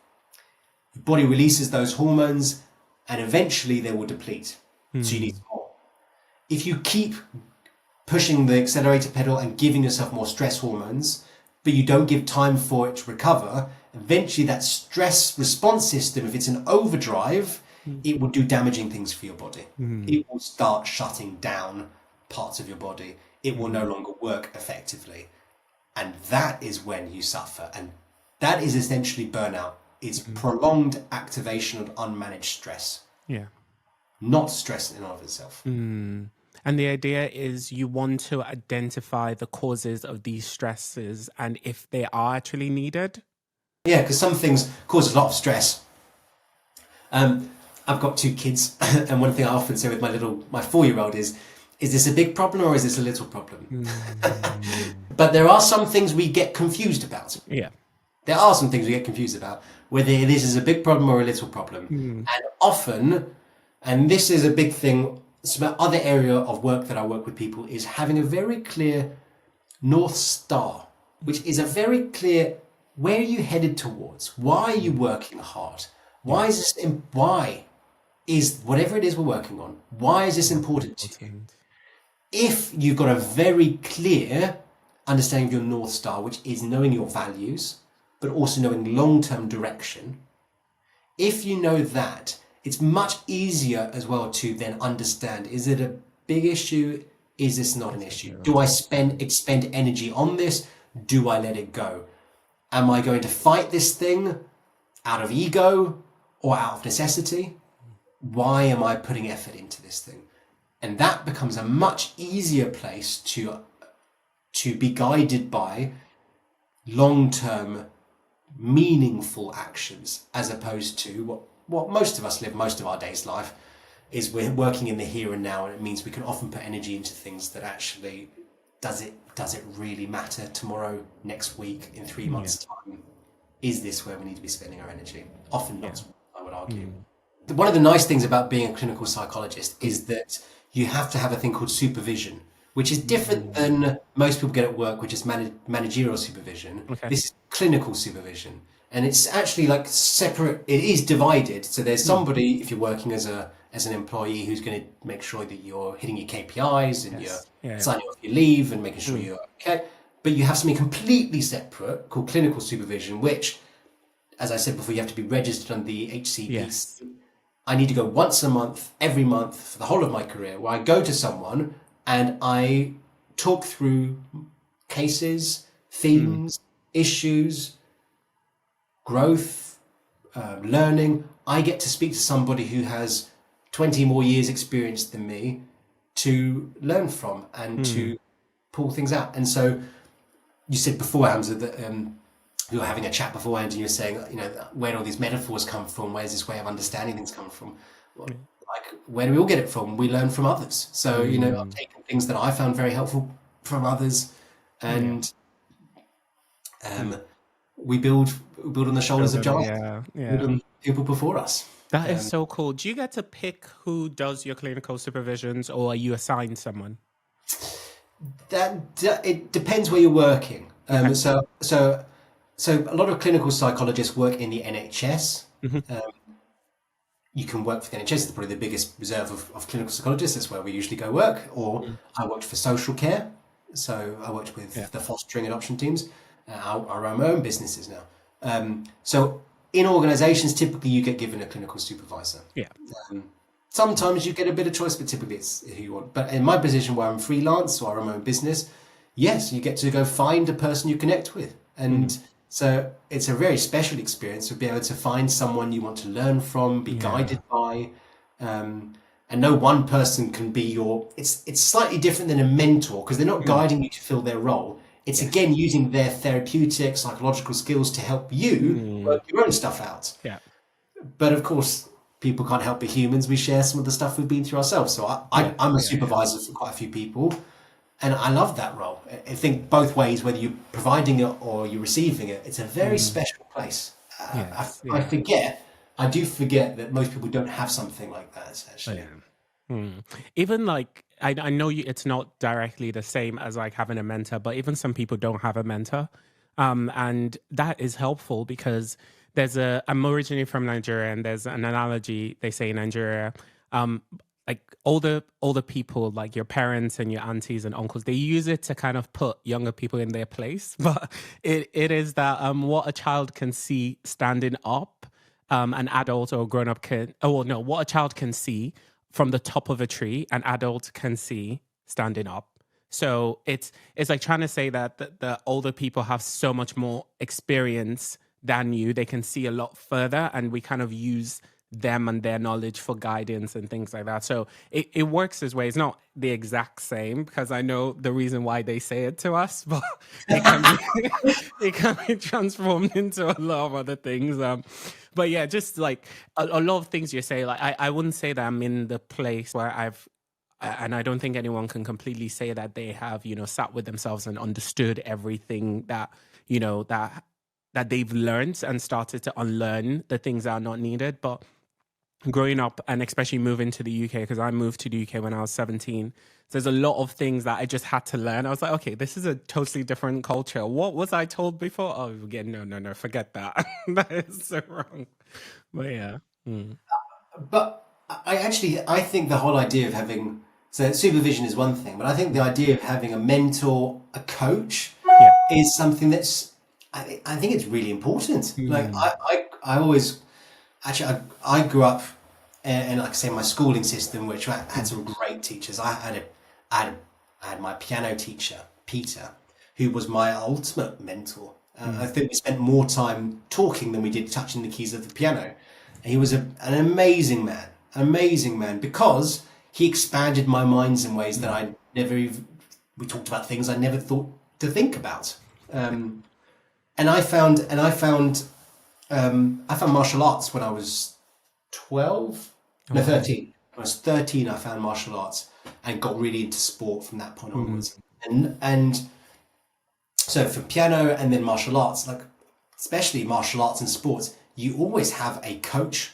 Your body releases those hormones and eventually they will deplete. So you need more. If you keep pushing the accelerator pedal and giving yourself more stress hormones, but you don't give time for it to recover, eventually that stress response system, if it's an overdrive, it will do damaging things for your body. It will start shutting down parts of your body. It will no longer work effectively. And that is when you suffer. And that is essentially burnout. It's prolonged activation of unmanaged stress. Not stress in and of itself. And the idea is you want to identify the causes of these stresses and if they are actually needed. Yeah, because some things cause a lot of stress I've got 2 kids, and one thing I often say with my 4-year-old is this a big problem or is this a little problem? But there are some things we get confused about. Yeah. There are some things we get confused about, whether this is a big problem or a little problem. And often, and this is a big thing, some other area of work that I work with people is having a very clear North Star, which is a very clear, where are you headed towards? Why are you working hard? Why is whatever it is we're working on, why is this important to you? If you've got a very clear understanding of your North Star, which is knowing your values, but also knowing long-term direction, if you know that, it's much easier as well to then understand, is it a big issue? Is this not an issue? Do I expend energy on this? Do I let it go? Am I going to fight this thing out of ego or out of necessity? Why am I putting effort into this thing? And that becomes a much easier place to be guided by long-term meaningful actions, as opposed to what most of us live most of our days life is we're working in the here and now, and it means we can often put energy into things that actually does it really matter tomorrow, next week, in 3 months' time? Is this where we need to be spending our energy? Often not, I would argue. One of the nice things about being a clinical psychologist is that you have to have a thing called supervision, which is different than most people get at work, which is managerial supervision. This is clinical supervision. And it's actually like separate, it is divided. So there's somebody, if you're working as an employee, who's going to make sure that you're hitting your KPIs and you're signing off your leave and making sure you're okay. But you have something completely separate called clinical supervision, which, as I said before, you have to be registered on the HCPC. I need to go once a month, every month, for the whole of my career, where I go to someone and I talk through cases, themes, issues, growth, learning. I get to speak to somebody who has 20 more years experience than me to learn from and to pull things out. And so you said before, Hamza, that we were having a chat beforehand and you're saying, where do all these metaphors come from? Where's this way of understanding things come from? Well, like, where do we all get it from? We learn from others. So, I've taken things that I found very helpful from others, and we build on the shoulders of giants, on people before us. That is so cool. Do you get to pick who does your clinical supervisions, or are you assigned someone? That it depends where you're working. So a lot of clinical psychologists work in the NHS. You can work for the NHS. It's probably the biggest reserve of clinical psychologists. That's where we usually go work. Or I worked for social care. So I worked with the fostering adoption teams. Our own businesses now. So in organizations, typically you get given a clinical supervisor. Sometimes you get a bit of choice, but typically it's who you want. But in my position where I'm freelance or I'm own business, yes, you get to go find a person you connect with. And so it's a very special experience to be able to find someone you want to learn from, be guided by. And no one person can be it's slightly different than a mentor, because they're not guiding you to fill their role. It's again using their therapeutic, psychological skills to help you work your own stuff out. But of course, people can't help but humans. We share some of the stuff we've been through ourselves. So I'm a supervisor for quite a few people, and I love that role. I think both ways, whether you're providing it or you're receiving it, it's a very special place. I do forget that most people don't have something like that, actually. Even like, I know it's not directly the same as like having a mentor, but even some people don't have a mentor. And that is helpful because I'm originally from Nigeria, and there's an analogy they say in Nigeria, like older people, like your parents and your aunties and uncles, they use it to kind of put younger people in their place. But it is that what a child can see standing up, an adult or a grown up what a child can see from the top of a tree, an adult can see standing up. So it's like trying to say that the older people have so much more experience than you. They can see a lot further, and we kind of use them and their knowledge for guidance and things like that. So it works this way. It's not the exact same because I know the reason why they say it to us, but it can be, it can be transformed into a lot of other things. But yeah, just like a lot of things you say, like I wouldn't say that I'm in the place where and I don't think anyone can completely say that they have, sat with themselves and understood everything that, that they've learned and started to unlearn the things that are not needed. But growing up and especially moving to the UK, because I moved to the UK when I was 17, there's a lot of things that I just had to learn. I was like, okay, this is a totally different culture. What was I told before? Oh, again, no, forget that. That is so wrong. But yeah. But I think the whole idea of having, so supervision is one thing, but I think the idea of having a mentor, a coach, is something that's, I think it's really important. Like I always, actually, I grew up in, like I say, my schooling system, which had some great teachers. I had my piano teacher, Peter, who was my ultimate mentor. I think we spent more time talking than we did touching the keys of the piano. And he was an amazing man, because he expanded my minds in ways that I never even, we talked about things I never thought to think about. And I found martial arts when I was 12, no, 13. When I was 13, I found martial arts and got really into sport from that point onwards. And so for piano and then martial arts, like especially martial arts and sports, you always have a coach.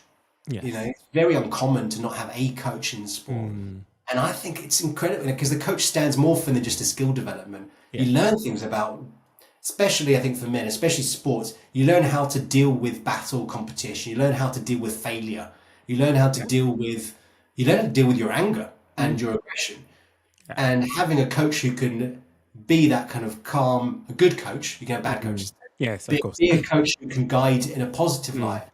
Yes. It's very uncommon to not have a coach in sport. And I think it's incredible because the coach stands more for than just a skill development. You learn things about, especially I think for men, especially sports, you learn how to deal with battle competition. You learn how to deal with failure. You learn how to deal with your anger and your aggression. And having a coach who can be that kind of calm, a good coach, you can have bad coaches. Yes, of course. Be a coach who can guide in a positive light.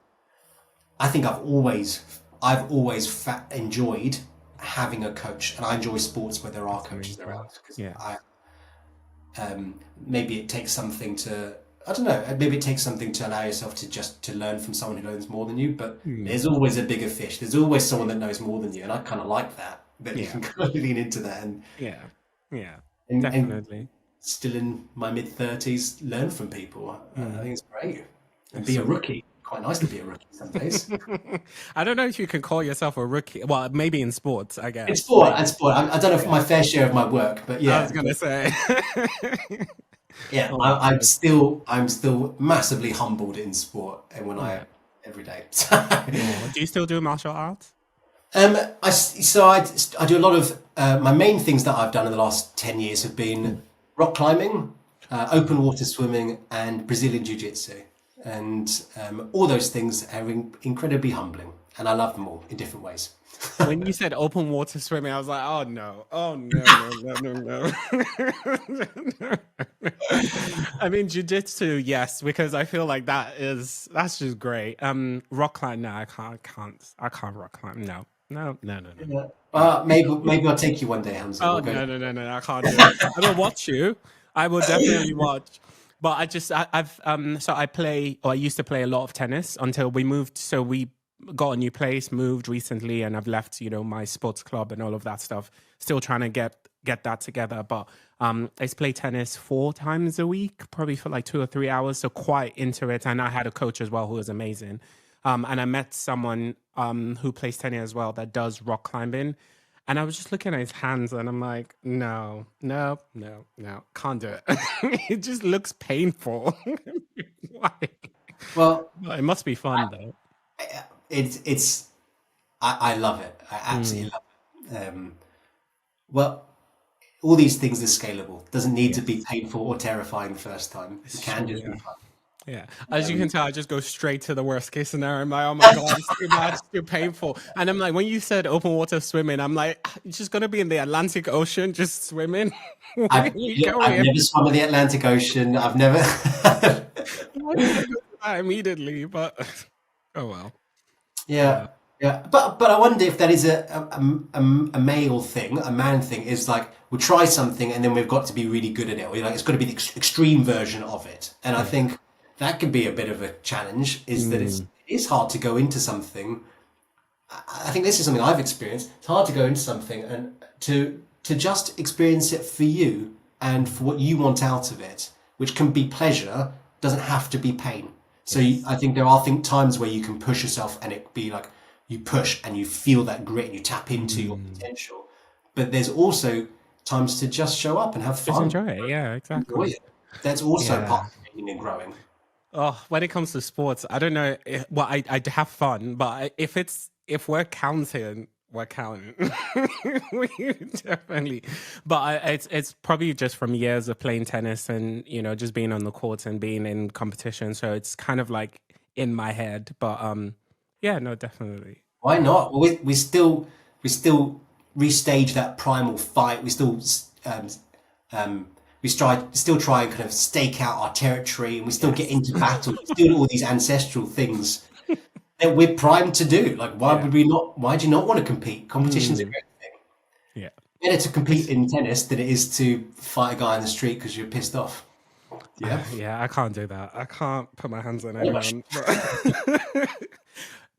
I think I've always enjoyed having a coach, and I enjoy sports where there are coaches around. Maybe it takes something to, I don't know, maybe it takes something to allow yourself to learn from someone who knows more than you, but there's always a bigger fish. There's always someone that knows more than you, and I kind of like that you can kind of lean into that and definitely. And still in my mid-30s, learn from people. I think it's great. And be a rookie. Quite nice to be a rookie some days. I don't know if you can call yourself a rookie. Well, maybe in sports, I guess. In sport. I don't know for my fair share of my work, but yeah. I was going to say. I'm still massively humbled in sport, and when every day. Do you still do martial arts? I do a lot of my main things that I've done in the last 10 years have been rock climbing, open water swimming, and Brazilian jiu-jitsu. And all those things are incredibly humbling, and I love them all in different ways. When you said open water swimming, I was like, oh no. I mean, jiu-jitsu, yes, because I feel like that's just great. Rock climb, no, I can't rock climb. No. Maybe I'll take you one day, Hamza. No, I can't do it. I will watch you. I will definitely watch. But I used to play a lot of tennis until we moved. So we got a new place, moved recently, and I've left, my sports club and all of that stuff. Still trying to get that together. But I used to play tennis 4 times a week, probably for like 2 or 3 hours. So quite into it. And I had a coach as well who was amazing. And I met someone who plays tennis as well that does rock climbing. And I was just looking at his hands and I'm like, no, can't do it. It just looks painful. Why? Well, it must be fun though. I love it. I absolutely love it. Well, all these things are scalable. Doesn't need to be painful or terrifying the first time. It can just be fun. Yeah, as you can tell, I just go straight to the worst case scenario. I'm like, oh my God, it's too bad, it's too painful. And I'm like, when you said open water swimming, I'm like, it's just going to be in the Atlantic Ocean, just swimming. I've never swum in the Atlantic Ocean. I've never. Immediately, but oh well. Yeah. But I wonder if that is a male thing, a man thing, is like, we'll try something and then we've got to be really good at it. Or like, it's got to be the extreme version of it. And I think that could be a bit of a challenge, is that it is hard to go into something I think this is something I've experienced. It's hard to go into something and to just experience it for you and for what you want out of it, which can be pleasure, doesn't have to be pain. So I think there are times where you can push yourself and it be like you push and you feel that grit and you tap into your potential. But there's also times to just show up and have fun. Just enjoy it. Yeah, exactly. Enjoy it. That's also part of being and growing. Oh, when it comes to sports, I don't know. Well, I have fun, but if we're counting, we're counting. We definitely. But it's probably just from years of playing tennis and just being on the court and being in competition. So it's kind of like in my head. But yeah, no, definitely. Why not? Well, we still restage that primal fight. We still still try and kind of stake out our territory, and we still get into battle. We still do all these ancestral things that we're primed to do. Like, why would we not? Why do you not want to compete? Competition's a great thing. Yeah, better to compete in tennis than it is to fight a guy in the street because you're pissed off. Yeah, yeah, I can't do that. I can't put my hands on anyone.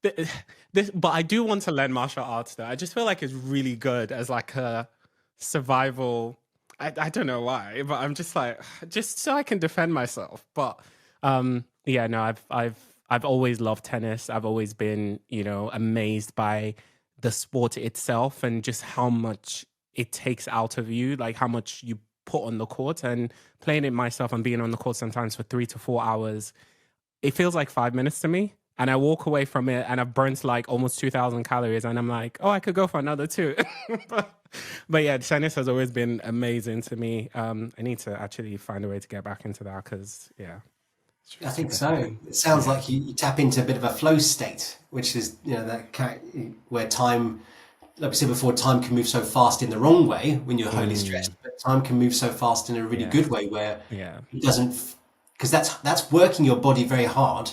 But I do want to learn martial arts, though. I just feel like it's really good as like a survival. I don't know why, but I'm just like, just so I can defend myself. But yeah, no, I've always loved tennis. I've always been, amazed by the sport itself and just how much it takes out of you, like how much you put on the court. And playing it myself and being on the court sometimes for 3 to 4 hours, it feels like 5 minutes to me. And I walk away from it and I've burnt like almost 2,000 calories. And I'm like, oh, I could go for another 2. But yeah, tennis has always been amazing to me. I need to actually find a way to get back into that because, yeah. I think so. It sounds like you tap into a bit of a flow state, which is, where time, like we said before, time can move so fast in the wrong way when you're wholly stressed, but time can move so fast in a really good way where it doesn't, because that's working your body very hard,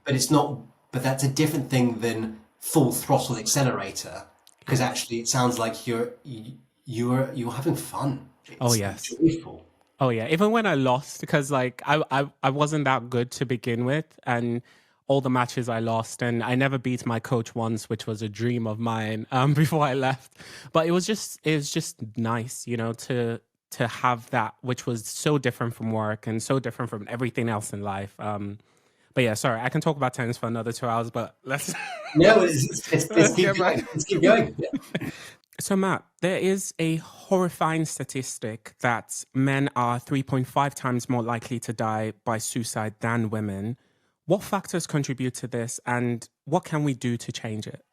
but it's not, but that's a different thing than full throttle accelerator, because actually it sounds like you're having fun. It's joyful. Oh yeah, even when I lost, because like I wasn't that good to begin with, and all the matches I lost, and I never beat my coach once, which was a dream of mine before I left. But it was just nice, to have that, which was so different from work and so different from everything else in life. But yeah, sorry, I can talk about tennis for another 2 hours, but let's let's keep going. Let's keep going. Yeah. So Matt, there is a horrifying statistic that men are 3.5 times more likely to die by suicide than women. What factors contribute to this, and what can we do to change it?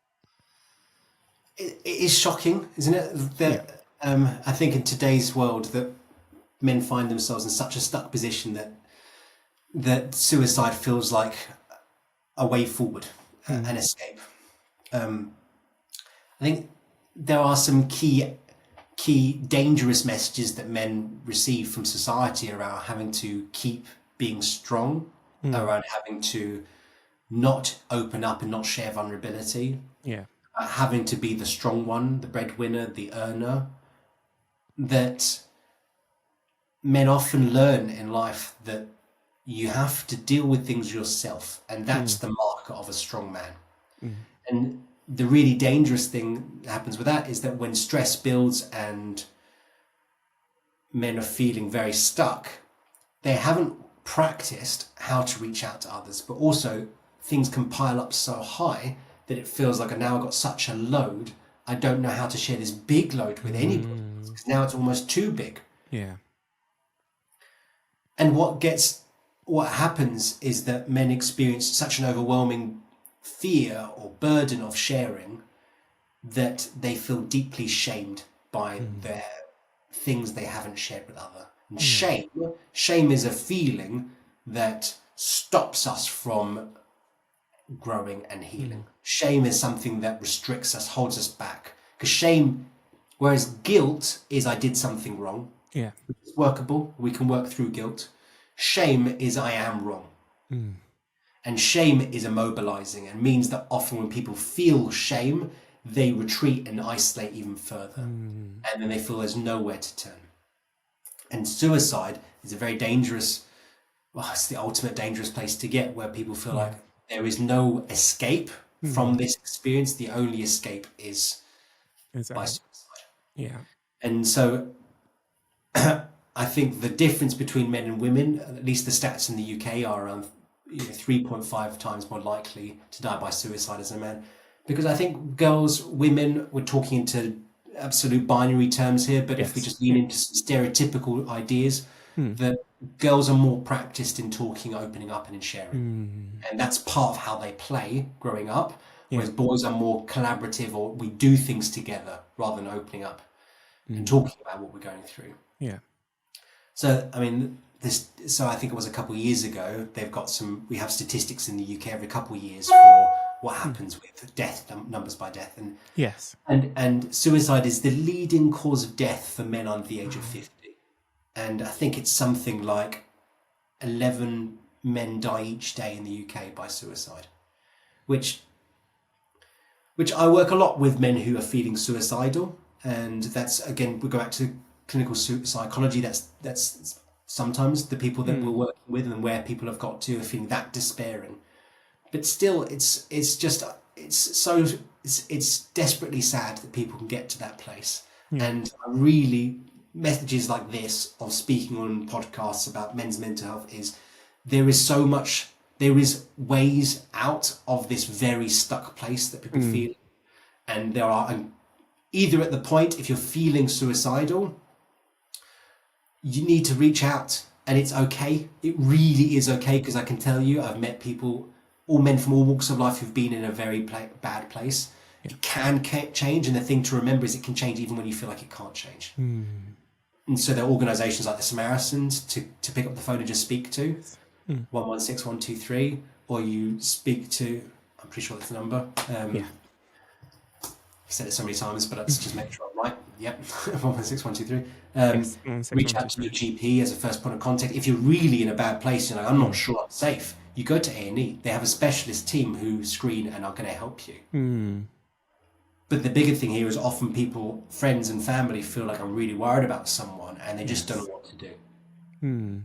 It is shocking, isn't it? That I think in today's world that men find themselves in such a stuck position that suicide feels like a way forward, an escape. I think there are some key dangerous messages that men receive from society around having to keep being strong, around having to not open up and not share vulnerability, having to be the strong one, the breadwinner, the earner, that men often learn in life that you have to deal with things yourself, and that's the mark of a strong man. And the really dangerous thing that happens with that is that when stress builds and men are feeling very stuck, they haven't practiced how to reach out to others, but also things can pile up so high that it feels like now I've got such a load, I don't know how to share this big load with anybody, because now it's almost too big. Yeah. And what happens is that men experience such an overwhelming fear or burden of sharing that they feel deeply shamed by their things they haven't shared with others. And shame is a feeling that stops us from growing and healing. Shame is something that restricts us, holds us back. Because whereas guilt is I did something wrong. Yeah. It's workable. We can work through guilt. Shame is I am wrong. And shame is immobilizing and means that often when people feel shame, they retreat and isolate even further. And then they feel there's nowhere to turn. And suicide is a very dangerous, it's the ultimate dangerous place to get, where people feel like there is no escape from this experience, the only escape is by Exactly. suicide. Yeah. And so I think the difference between men and women, at least the stats in the UK, are around 3.5 times more likely to die by suicide as a man. Because I think women, we're talking into absolute binary terms here, but if we Yes. just lean into some stereotypical ideas, that girls are more practiced in talking, opening up, and in sharing. And that's part of how they play growing up, whereas boys are more collaborative, or we do things together rather than opening up and talking about what we're going through. Yeah. So, I mean, so I think it was a couple of years ago, we have statistics in the UK every couple of years for what happens with death, numbers by death. Yes. And suicide is the leading cause of death for men under the age of 50. And I think it's something like 11 men die each day in the UK by suicide, which I work a lot with men who are feeling suicidal. And that's, again, we go back to clinical psychology. That's sometimes the people that we're working with, and where people have got to are feeling that despairing. But still, it's desperately sad that people can get to that place. And really, messages like this of speaking on podcasts about men's mental health is there is ways out of this very stuck place that people feel. And there are, either at the point, if you're feeling suicidal, you need to reach out, and it's okay. It really is okay, because I can tell you, I've met people, all men from all walks of life, who've been in a very bad place. It can change, and the thing to remember is it can change even when you feel like it can't change. And so there are organisations like the Samaritans to pick up the phone and just speak to, 116123, or you speak to, I'm pretty sure that's the number. I've said it so many times, but let's just make sure I'm right. Yep, 116123. Reach out to your GP as a first point of contact. If you're really in a bad place, you're like, I'm not sure I'm safe, you go to A&E. They have a specialist team who screen and are going to help you. But the bigger thing here is often people, friends and family, feel like, I'm really worried about someone, and they just don't know what to do. And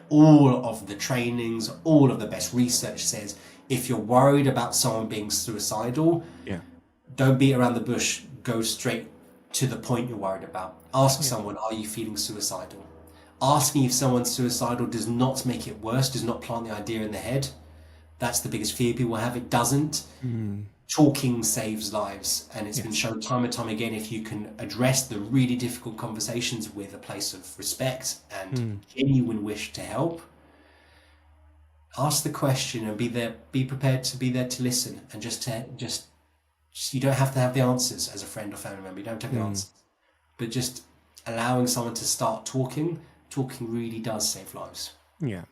all of the trainings, all of the best research says, if you're worried about someone being suicidal, don't beat around the bush, go straight to the point you're worried about. Ask someone, are you feeling suicidal? Asking if someone's suicidal does not make it worse, does not plant the idea in the head. That's the biggest fear people have. It doesn't. Talking saves lives, and it's been shown time and time again, if you can address the really difficult conversations with a place of respect and genuine wish to help, ask the question and be prepared to be there to listen, and just you don't have to have the answers as a friend or family member. You don't have the answers, but just allowing someone to start talking really does save lives. Yeah.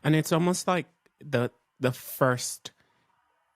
And it's almost like the first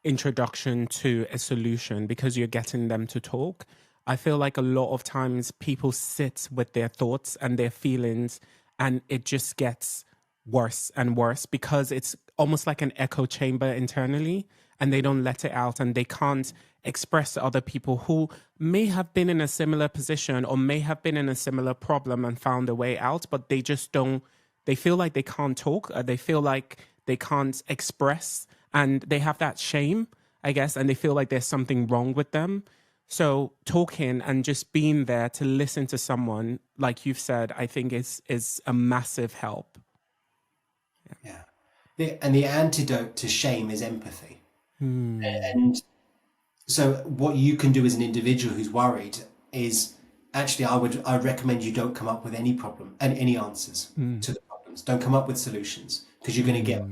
introduction to a solution, because you're getting them to talk. I feel like a lot of times people sit with their thoughts and their feelings, and it just gets worse and worse, because it's almost like an echo chamber internally, and they don't let it out, and they can't express to other people who may have been in a similar position or may have been in a similar problem and found a way out, but they just don't, they feel like they can't talk, they feel like they can't express, and they have that shame, I guess, and they feel like there's something wrong with them. So talking and just being there to listen to someone, like you've said, I think is a massive help. And the antidote to shame is empathy. And so what you can do as an individual who's worried is, actually, I recommend you don't come up with any problem and any answers to the problems. Don't come up with solutions, because you're going to get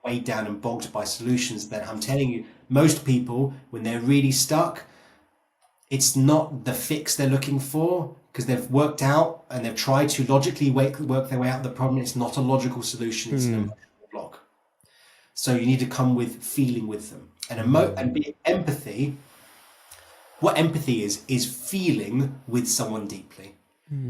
weighed down and bogged by solutions that, I'm telling you, most people, when they're really stuck, it's not the fix they're looking for, because they've worked out and they've tried to logically work their way out of the problem. It's not a logical solution, it's an emotional block. So you need to come with feeling with them. And be empathy. What empathy is feeling with someone deeply.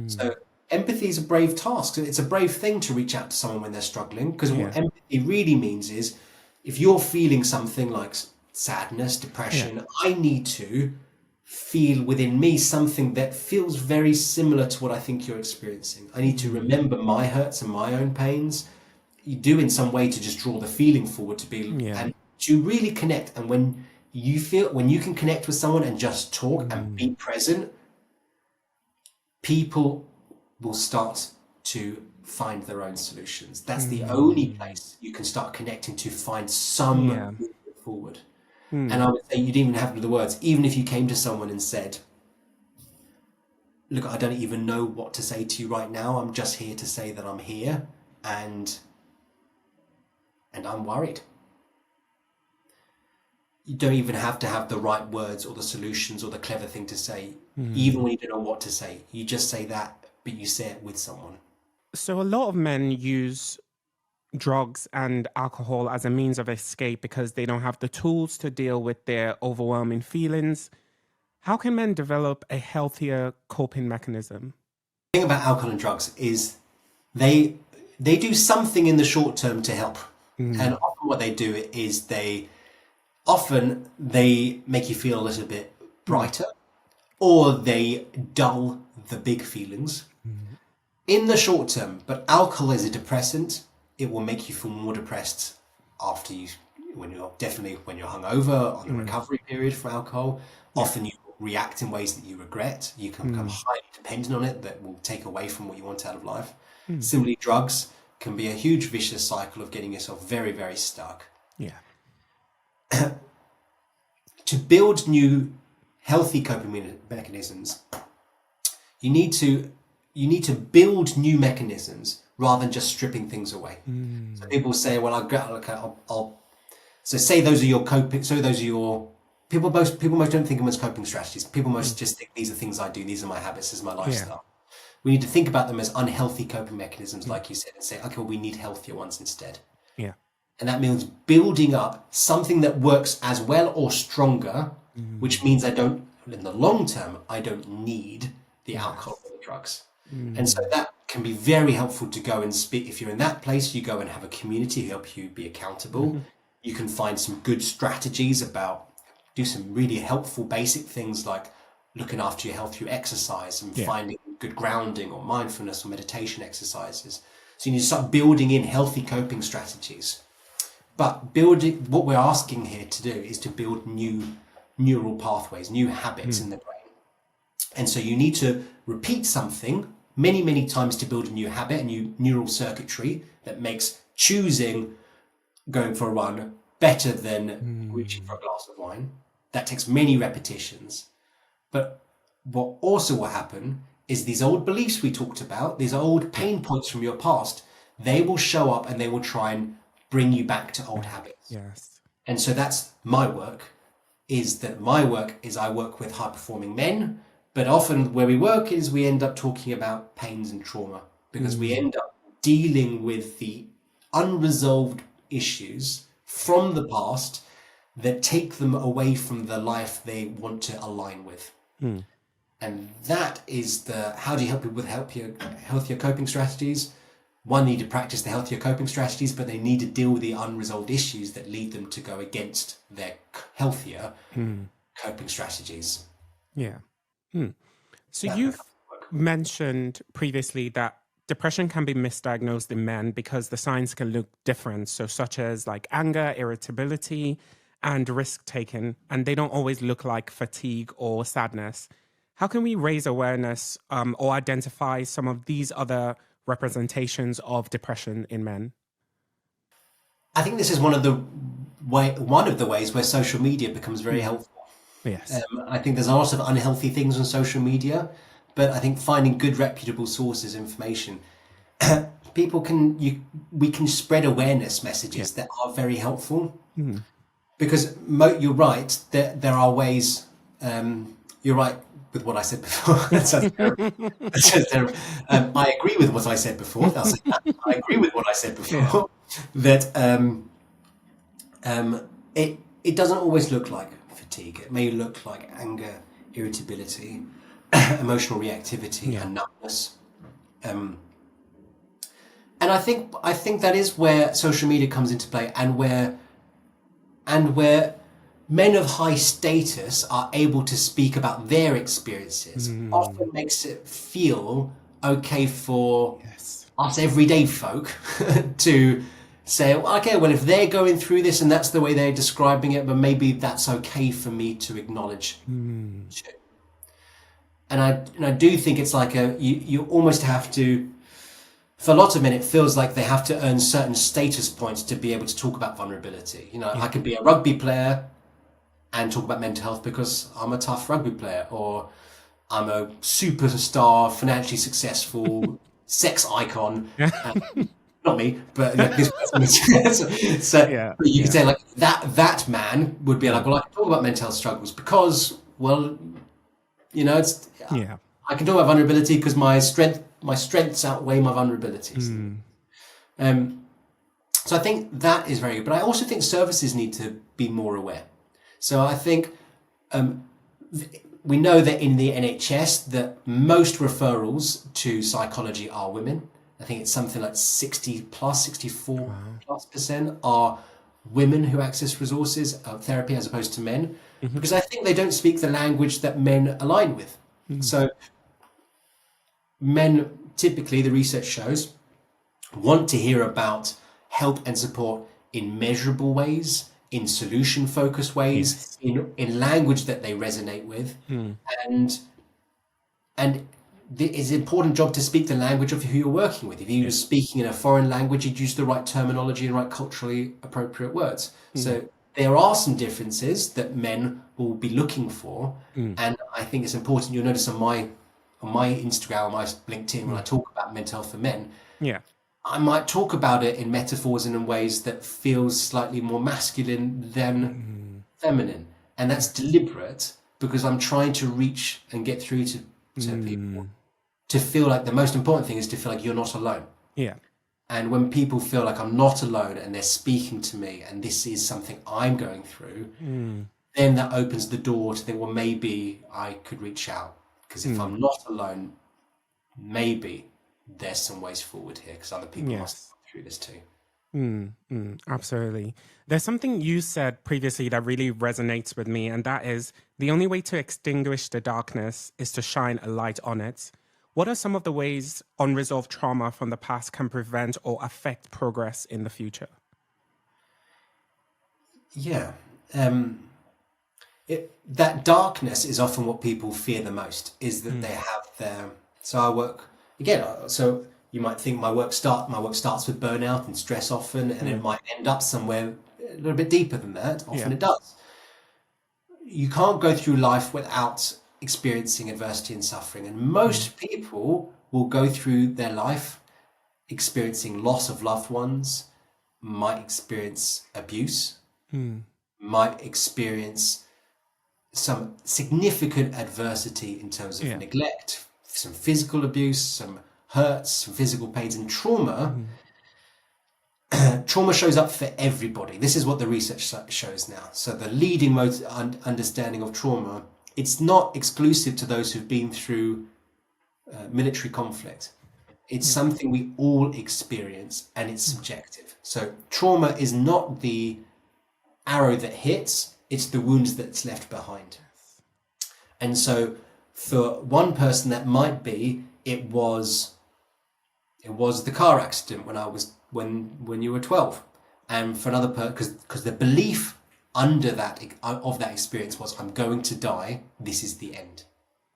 So empathy is a brave task. It's a brave thing to reach out to someone when they're struggling, because what empathy really means is, if you're feeling something like sadness, depression, I need to feel within me something that feels very similar to what I think you're experiencing. I need to remember my hurts and my own pains. You do in some way to just draw the feeling forward to be and to really connect. And when you feel when you can connect with someone and just talk and be present, people will start to find their own solutions. That's the only place you can start connecting to find some movement forward. And I would say you'd even have the words, even if you came to someone and said, look, I don't even know what to say to you right now. I'm just here to say that I'm here and I'm worried. You don't even have to have the right words or the solutions or the clever thing to say, even when you don't know what to say. You just say that, but you say it with someone. So a lot of men use drugs and alcohol as a means of escape because they don't have the tools to deal with their overwhelming feelings. How can men develop a healthier coping mechanism? The thing about alcohol and drugs is they do something in the short term to help. And often what they do is they make you feel a little bit brighter, or they dull the big feelings in the short term. But alcohol is a depressant. It will make you feel more depressed when you're hungover, on the recovery period for alcohol. Often you react in ways that you regret. You can become highly dependent on it, that will take away from what you want out of life. Similarly, drugs can be a huge vicious cycle of getting yourself very, very stuck. Yeah. To build new healthy coping mechanisms, you need to build new mechanisms rather than just stripping things away. So people say, well, so say those are your coping, so those are your, people most don't think of them as coping strategies. People most just think these are things I do, these are my habits, this is my lifestyle. We need to think about them as unhealthy coping mechanisms, like you said, and say, okay, well, we need healthier ones instead. Yeah. And that means building up something that works as well or stronger, which means in the long term, I don't need the alcohol or the drugs. And so that can be very helpful to go and speak. If you're in that place, you go and have a community who help you be accountable. You can find some good strategies do some really helpful basic things like looking after your health through exercise and finding good grounding or mindfulness or meditation exercises. So you need to start building in healthy coping strategies. But what we're asking here to do is to build new neural pathways, new habits in the brain. And so you need to repeat something many, many times to build a new habit, a new neural circuitry that makes choosing going for a run better than reaching for a glass of wine. That takes many repetitions. But what also will happen is these old beliefs we talked about, these old pain points from your past, they will show up and they will try and bring you back to old habits. Yes. And so that's my work, I work with high performing men, but often where we work is we end up talking about pains and trauma because we end up dealing with the unresolved issues from the past that take them away from the life they want to align with. And that is how do you help people with healthier coping strategies? One, need to practice the healthier coping strategies, but they need to deal with the unresolved issues that lead them to go against their healthier coping strategies. Yeah. So you've mentioned previously that depression can be misdiagnosed in men because the signs can look different. So such as like anger, irritability, and risk taking, and they don't always look like fatigue or sadness. How can we raise awareness or identify some of these other representations of depression in men? I think this is one of the ways where social media becomes very helpful. Yes. I think there's a lot of unhealthy things on social media, but I think finding good reputable sources of information, we can spread awareness messages that are very helpful. Because you're right, there are ways. You're right with what I said before. That sounds terrible. That sounds terrible. I agree with what I said before. I'll say that. I agree with what I said before. That it doesn't always look like fatigue. It may look like anger, irritability, emotional reactivity, and numbness. And I think that is where social media comes into play, and where men of high status are able to speak about their experiences often makes it feel okay for us everyday folk to say, okay, well, if they're going through this and that's the way they're describing it, but maybe that's okay for me to acknowledge too. And I do think it's like you almost have to, for a lot of men, it feels like they have to earn certain status points to be able to talk about vulnerability. I could be a rugby player and talk about mental health because I'm a tough rugby player, or I'm a superstar, financially successful sex icon. Not me, but this person. But you could say like that man would be like, well, I can talk about mental health struggles because, well, it's I can talk about vulnerability because my strengths outweigh my vulnerabilities. So I think that is very good, but I also think services need to be more aware. So I think we know that in the NHS that most referrals to psychology are women. I think it's something like 64% are women who access resources, therapy, as opposed to men, because I think they don't speak the language that men align with. So men, typically, the research shows, want to hear about help and support in measurable ways, in solution-focused ways, in language that they resonate with, and it's an important job to speak the language of who you're working with. If you're speaking in a foreign language, you'd use the right terminology and right culturally appropriate words. So there are some differences that men will be looking for, and I think it's important. You'll notice on my Instagram, on my LinkedIn, when I talk about mental health for men, I might talk about it in metaphors and in ways that feels slightly more masculine than feminine, and that's deliberate because I'm trying to reach and get through to people. To feel like the most important thing is to feel like you're not alone. And when people feel like I'm not alone and they're speaking to me and this is something I'm going through, then that opens the door to think, well, maybe I could reach out. Because if I'm not alone, maybe there's some ways forward here because other people must go through this too. Absolutely. There's something you said previously that really resonates with me, and that is the only way to extinguish the darkness is to shine a light on it. What are some of the ways unresolved trauma from the past can prevent or affect progress in the future? That darkness is often what people fear the most, is that they have their... So I work, again, so you might think my work starts with burnout and stress often, and it might end up somewhere a little bit deeper than that. Often it does. You can't go through life without experiencing adversity and suffering. And most people will go through their life experiencing loss of loved ones, might experience abuse, might experience some significant adversity in terms of neglect, some physical abuse, some hurts, some physical pains, and trauma. Trauma shows up for everybody. This is what the research shows now. So the leading understanding of trauma, it's not exclusive to those who've been through military conflict. It's something we all experience, and it's subjective. So trauma is not the arrow that hits, it's the wounds that's left behind. And so for one person that might be, it was the car accident when you were 12. And for another person, because the belief under that experience was, I'm going to die, this is the end.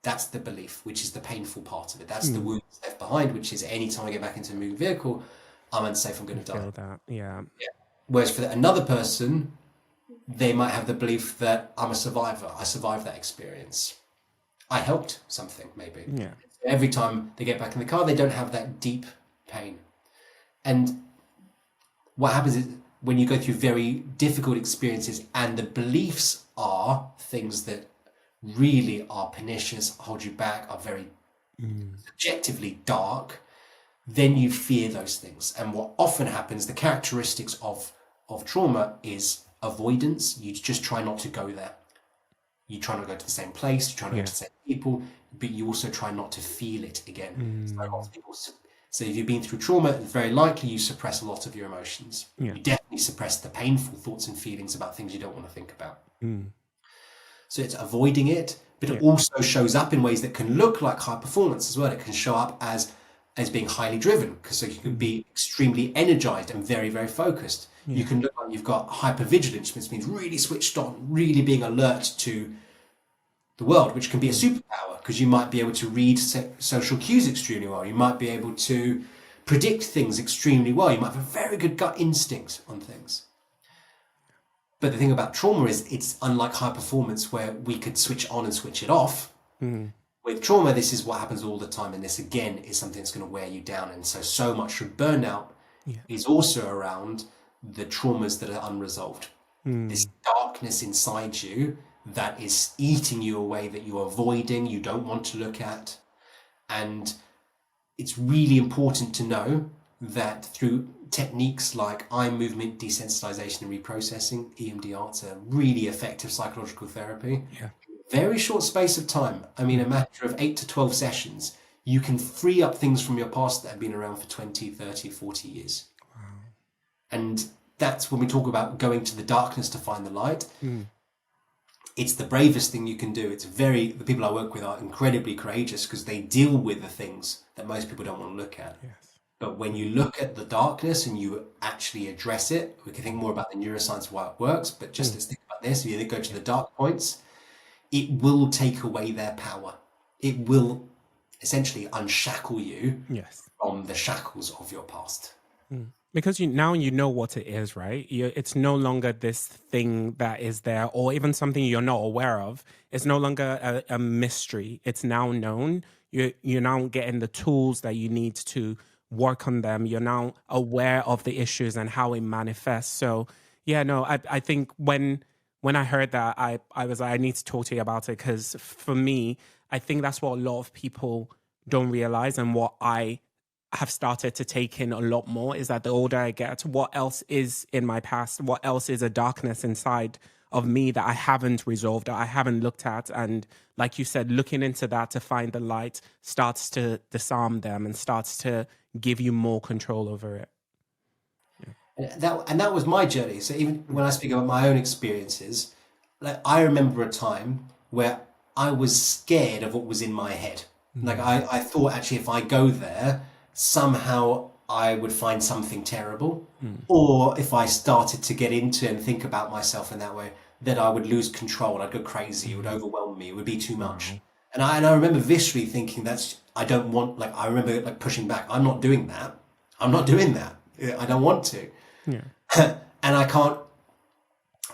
That's the belief, which is the painful part of it. That's the wounds left behind, which is any time I get back into a moving vehicle, I'm unsafe, I'm going to die. That. Whereas for another person, they might have the belief that I'm a survivor. I survived that experience. I helped something, maybe. Every time they get back in the car, they don't have that deep pain. And what happens is when you go through very difficult experiences and the beliefs are things that really are pernicious, hold you back, are very subjectively dark, then you fear those things. And what often happens, the characteristics of trauma is avoidance. You just try not to go there. You try not to go to the same place, you try not to go to the same people, but you also try not to feel it again. So if you've been through trauma, it's very likely you suppress a lot of your emotions. You definitely suppress the painful thoughts and feelings about things you don't want to think about. So it's avoiding it, but it also shows up in ways that can look like high performance as well. It can show up as as being highly driven, because so you can be extremely energized and very, very focused. You can look like you've got hypervigilance, which means really switched on, really being alert to the world, which can be a superpower, because you might be able to read social cues extremely well. You might be able to predict things extremely well. You might have a very good gut instinct on things. But the thing about trauma is it's unlike high performance, where we could switch on and switch it off. With trauma, this is what happens all the time. And this, again, is something that's going to wear you down. And so much of burnout is also around the traumas that are unresolved. This darkness inside you that is eating you away, that you're avoiding, you don't want to look at. And it's really important to know that through techniques like eye movement, desensitization and reprocessing, EMDR, it's a really effective psychological therapy. Very short space of time. I mean, a matter of 8 to 12 sessions, you can free up things from your past that have been around for 20, 30, 40 years. And that's when we talk about going to the darkness to find the light. It's the bravest thing you can do. The people I work with are incredibly courageous, because they deal with the things that most people don't want to look at. But when you look at the darkness and you actually address it, we can think more about the neuroscience of why it works, but just let's think about this. If you go to the dark points, it will take away their power. It will essentially unshackle you from the shackles of your past. Because now you know what it is, right? It's no longer this thing that is there, or even something you're not aware of. It's no longer a mystery. It's now known. You're now getting the tools that you need to work on them. You're now aware of the issues and how it manifests. So I think when I heard that, I was like, I need to talk to you about it, because for me, I think that's what a lot of people don't realize, and what I have started to take in a lot more, is that the older I get, what else is in my past, what else is a darkness inside of me that I haven't resolved, that I haven't looked at. And like you said, looking into that to find the light starts to disarm them and starts to give you more control over it. And that was my journey. So even when I speak about my own experiences, like, I remember a time where I was scared of what was in my head. Like I thought, actually, if I go there, somehow I would find something terrible. Or if I started to get into and think about myself in that way, that I would lose control. I'd go crazy. It would overwhelm me. It would be too much. And I remember viscerally thinking, I don't want, like, I remember like pushing back. I'm not doing that. I'm not doing that. I don't want to. And I can't,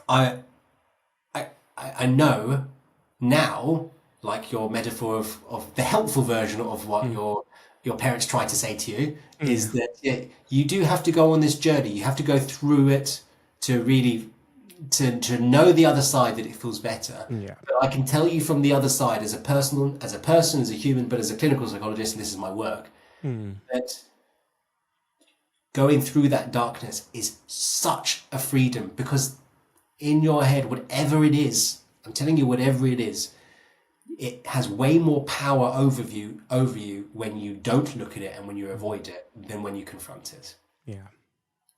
I know now, like your metaphor of the helpful version of what your parents tried to say to you is that you do have to go on this journey. You have to go through it to really to know the other side, that it feels better. But I can tell you from the other side, as a person, as a human, but as a clinical psychologist, and this is my work, that going through that darkness is such a freedom, because in your head, whatever it is, I'm telling you, whatever it is, it has way more power over you when you don't look at it and when you avoid it than when you confront it.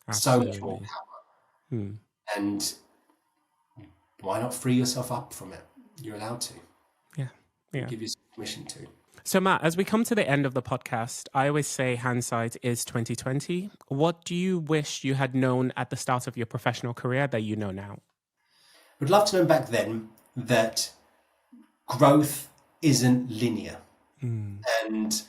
Absolutely. So much more power. And why not free yourself up from it? You're allowed to. Give yourself permission to. So Matt, as we come to the end of the podcast, I always say hindsight is 2020. What do you wish you had known at the start of your professional career that you know now? I'd love to know back then that growth isn't linear. And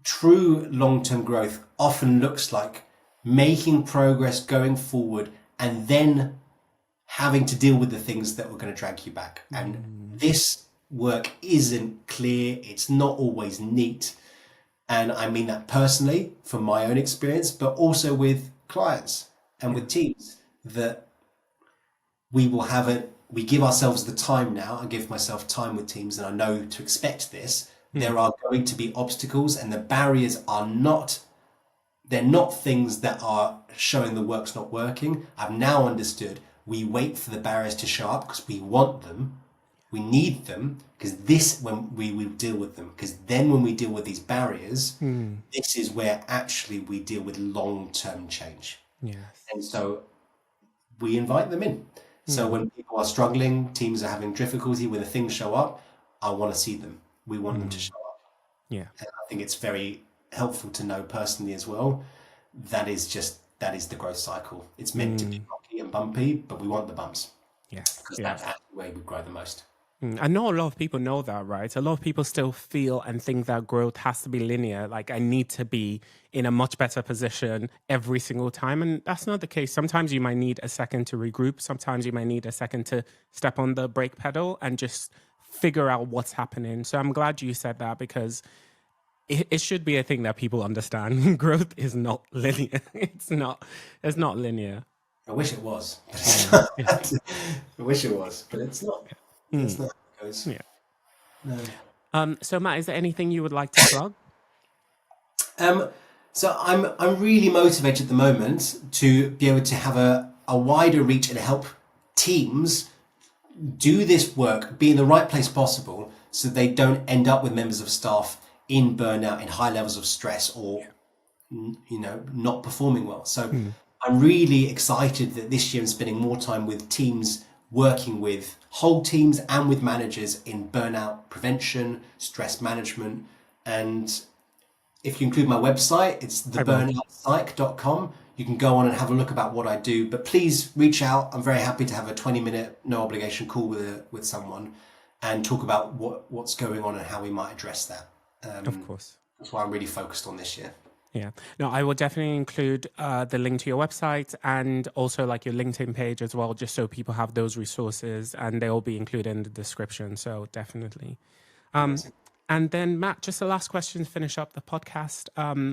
true long-term growth often looks like making progress, going forward, and then having to deal with the things that were going to drag you back. And this work isn't clear. It's not always neat. And I mean that personally from my own experience, but also with clients and with teams, that we give ourselves the time now. I give myself time with teams, and I know to expect this. There are going to be obstacles, and the barriers are they're not things that are showing the work's not working. I've now understood we wait for the barriers to show up because we want them. We need them, because when we deal with them, because then when we deal with these barriers, this is where actually we deal with long-term change. And so we invite them in. So when people are struggling, teams are having difficulty, when the things show up, I want to see them. We want them to show up. And I think it's very helpful to know personally as well. That is the growth cycle. It's meant to be rocky and bumpy, but we want the bumps. Yes. Because that's the way we grow the most. I know a lot of people know that, right? A lot of people still feel and think that growth has to be linear. Like I need to be in a much better position every single time. And that's not the case. Sometimes you might need a second to regroup. Sometimes you might need a second to step on the brake pedal and just figure out what's happening. So I'm glad you said that, because it should be a thing that people understand. Growth is not linear. It's not linear. I wish it was. I wish it was, but it's not. It's not how it goes. Yeah. No. So Matt, is there anything you would like to plug? So I'm really motivated at the moment to be able to have a wider reach and help teams do this work, be in the right place possible, so they don't end up with members of staff in burnout, in high levels of stress, or not performing well. So I'm really excited that this year I'm spending more time with teams, working with whole teams and with managers in burnout prevention, stress management. And if you include my website, it's theburnoutspsych.com. You can go on and have a look about what I do, but please reach out. I'm very happy to have a 20-minute no obligation call with someone and talk about what's going on and how we might address that. Of course. That's why I'm really focused on this year. Yeah. No, I will definitely include the link to your website and also like your LinkedIn page as well, just so people have those resources, and they'll be included in the description. So definitely. And then Matt, just the last question to finish up the podcast.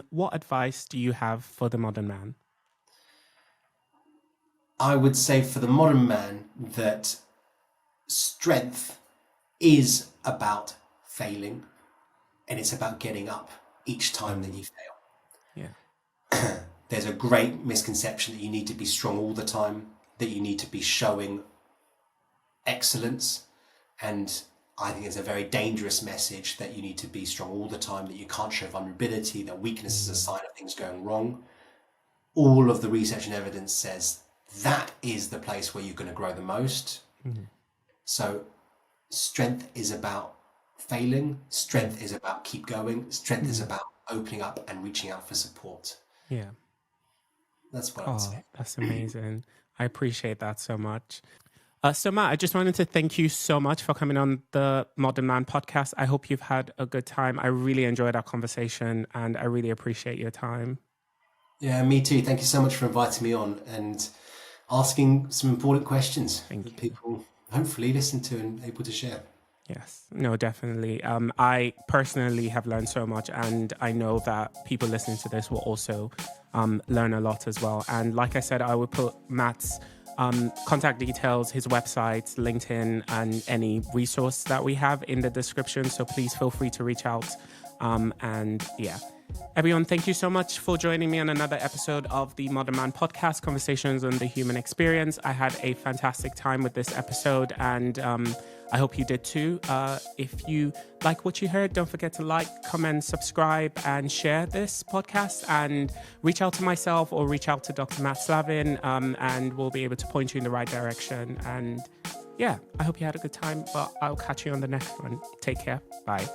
What advice do you have for the modern man? I would say for the modern man that strength is about failing, and it's about getting up each time that you fail. Yeah. There's a great misconception that you need to be strong all the time, that you need to be showing excellence. And I think it's a very dangerous message that you need to be strong all the time, that you can't show vulnerability, that weakness is a sign of things going wrong. All of the research and evidence says that is the place where you're going to grow the most. So strength is about failing. Strength is about keep going. Strength is about opening up and reaching out for support. Yeah. That's what I would say. That's amazing. I appreciate that so much. So Matt, I just wanted to thank you so much for coming on the Modern Man podcast. I hope you've had a good time. I really enjoyed our conversation and I really appreciate your time. Yeah, me too. Thank you so much for inviting me on and asking some important questions that people hopefully listen to and able to share. Yes, no, definitely. I personally have learned so much, and I know that people listening to this will also learn a lot as well. And like I said, I will put Matt's contact details, his website, LinkedIn, and any resource that we have in the description. So please feel free to reach out. And yeah, everyone, thank you so much for joining me on another episode of the Modern Man podcast, Conversations on the Human Experience. I had a fantastic time with this episode, and I hope you did too. If you like what you heard, don't forget to like, comment, subscribe, and share this podcast, and reach out to myself or reach out to Dr. Matt Slavin, and we'll be able to point you in the right direction. And yeah, I hope you had a good time, but I'll catch you on the next one. Take care. Bye.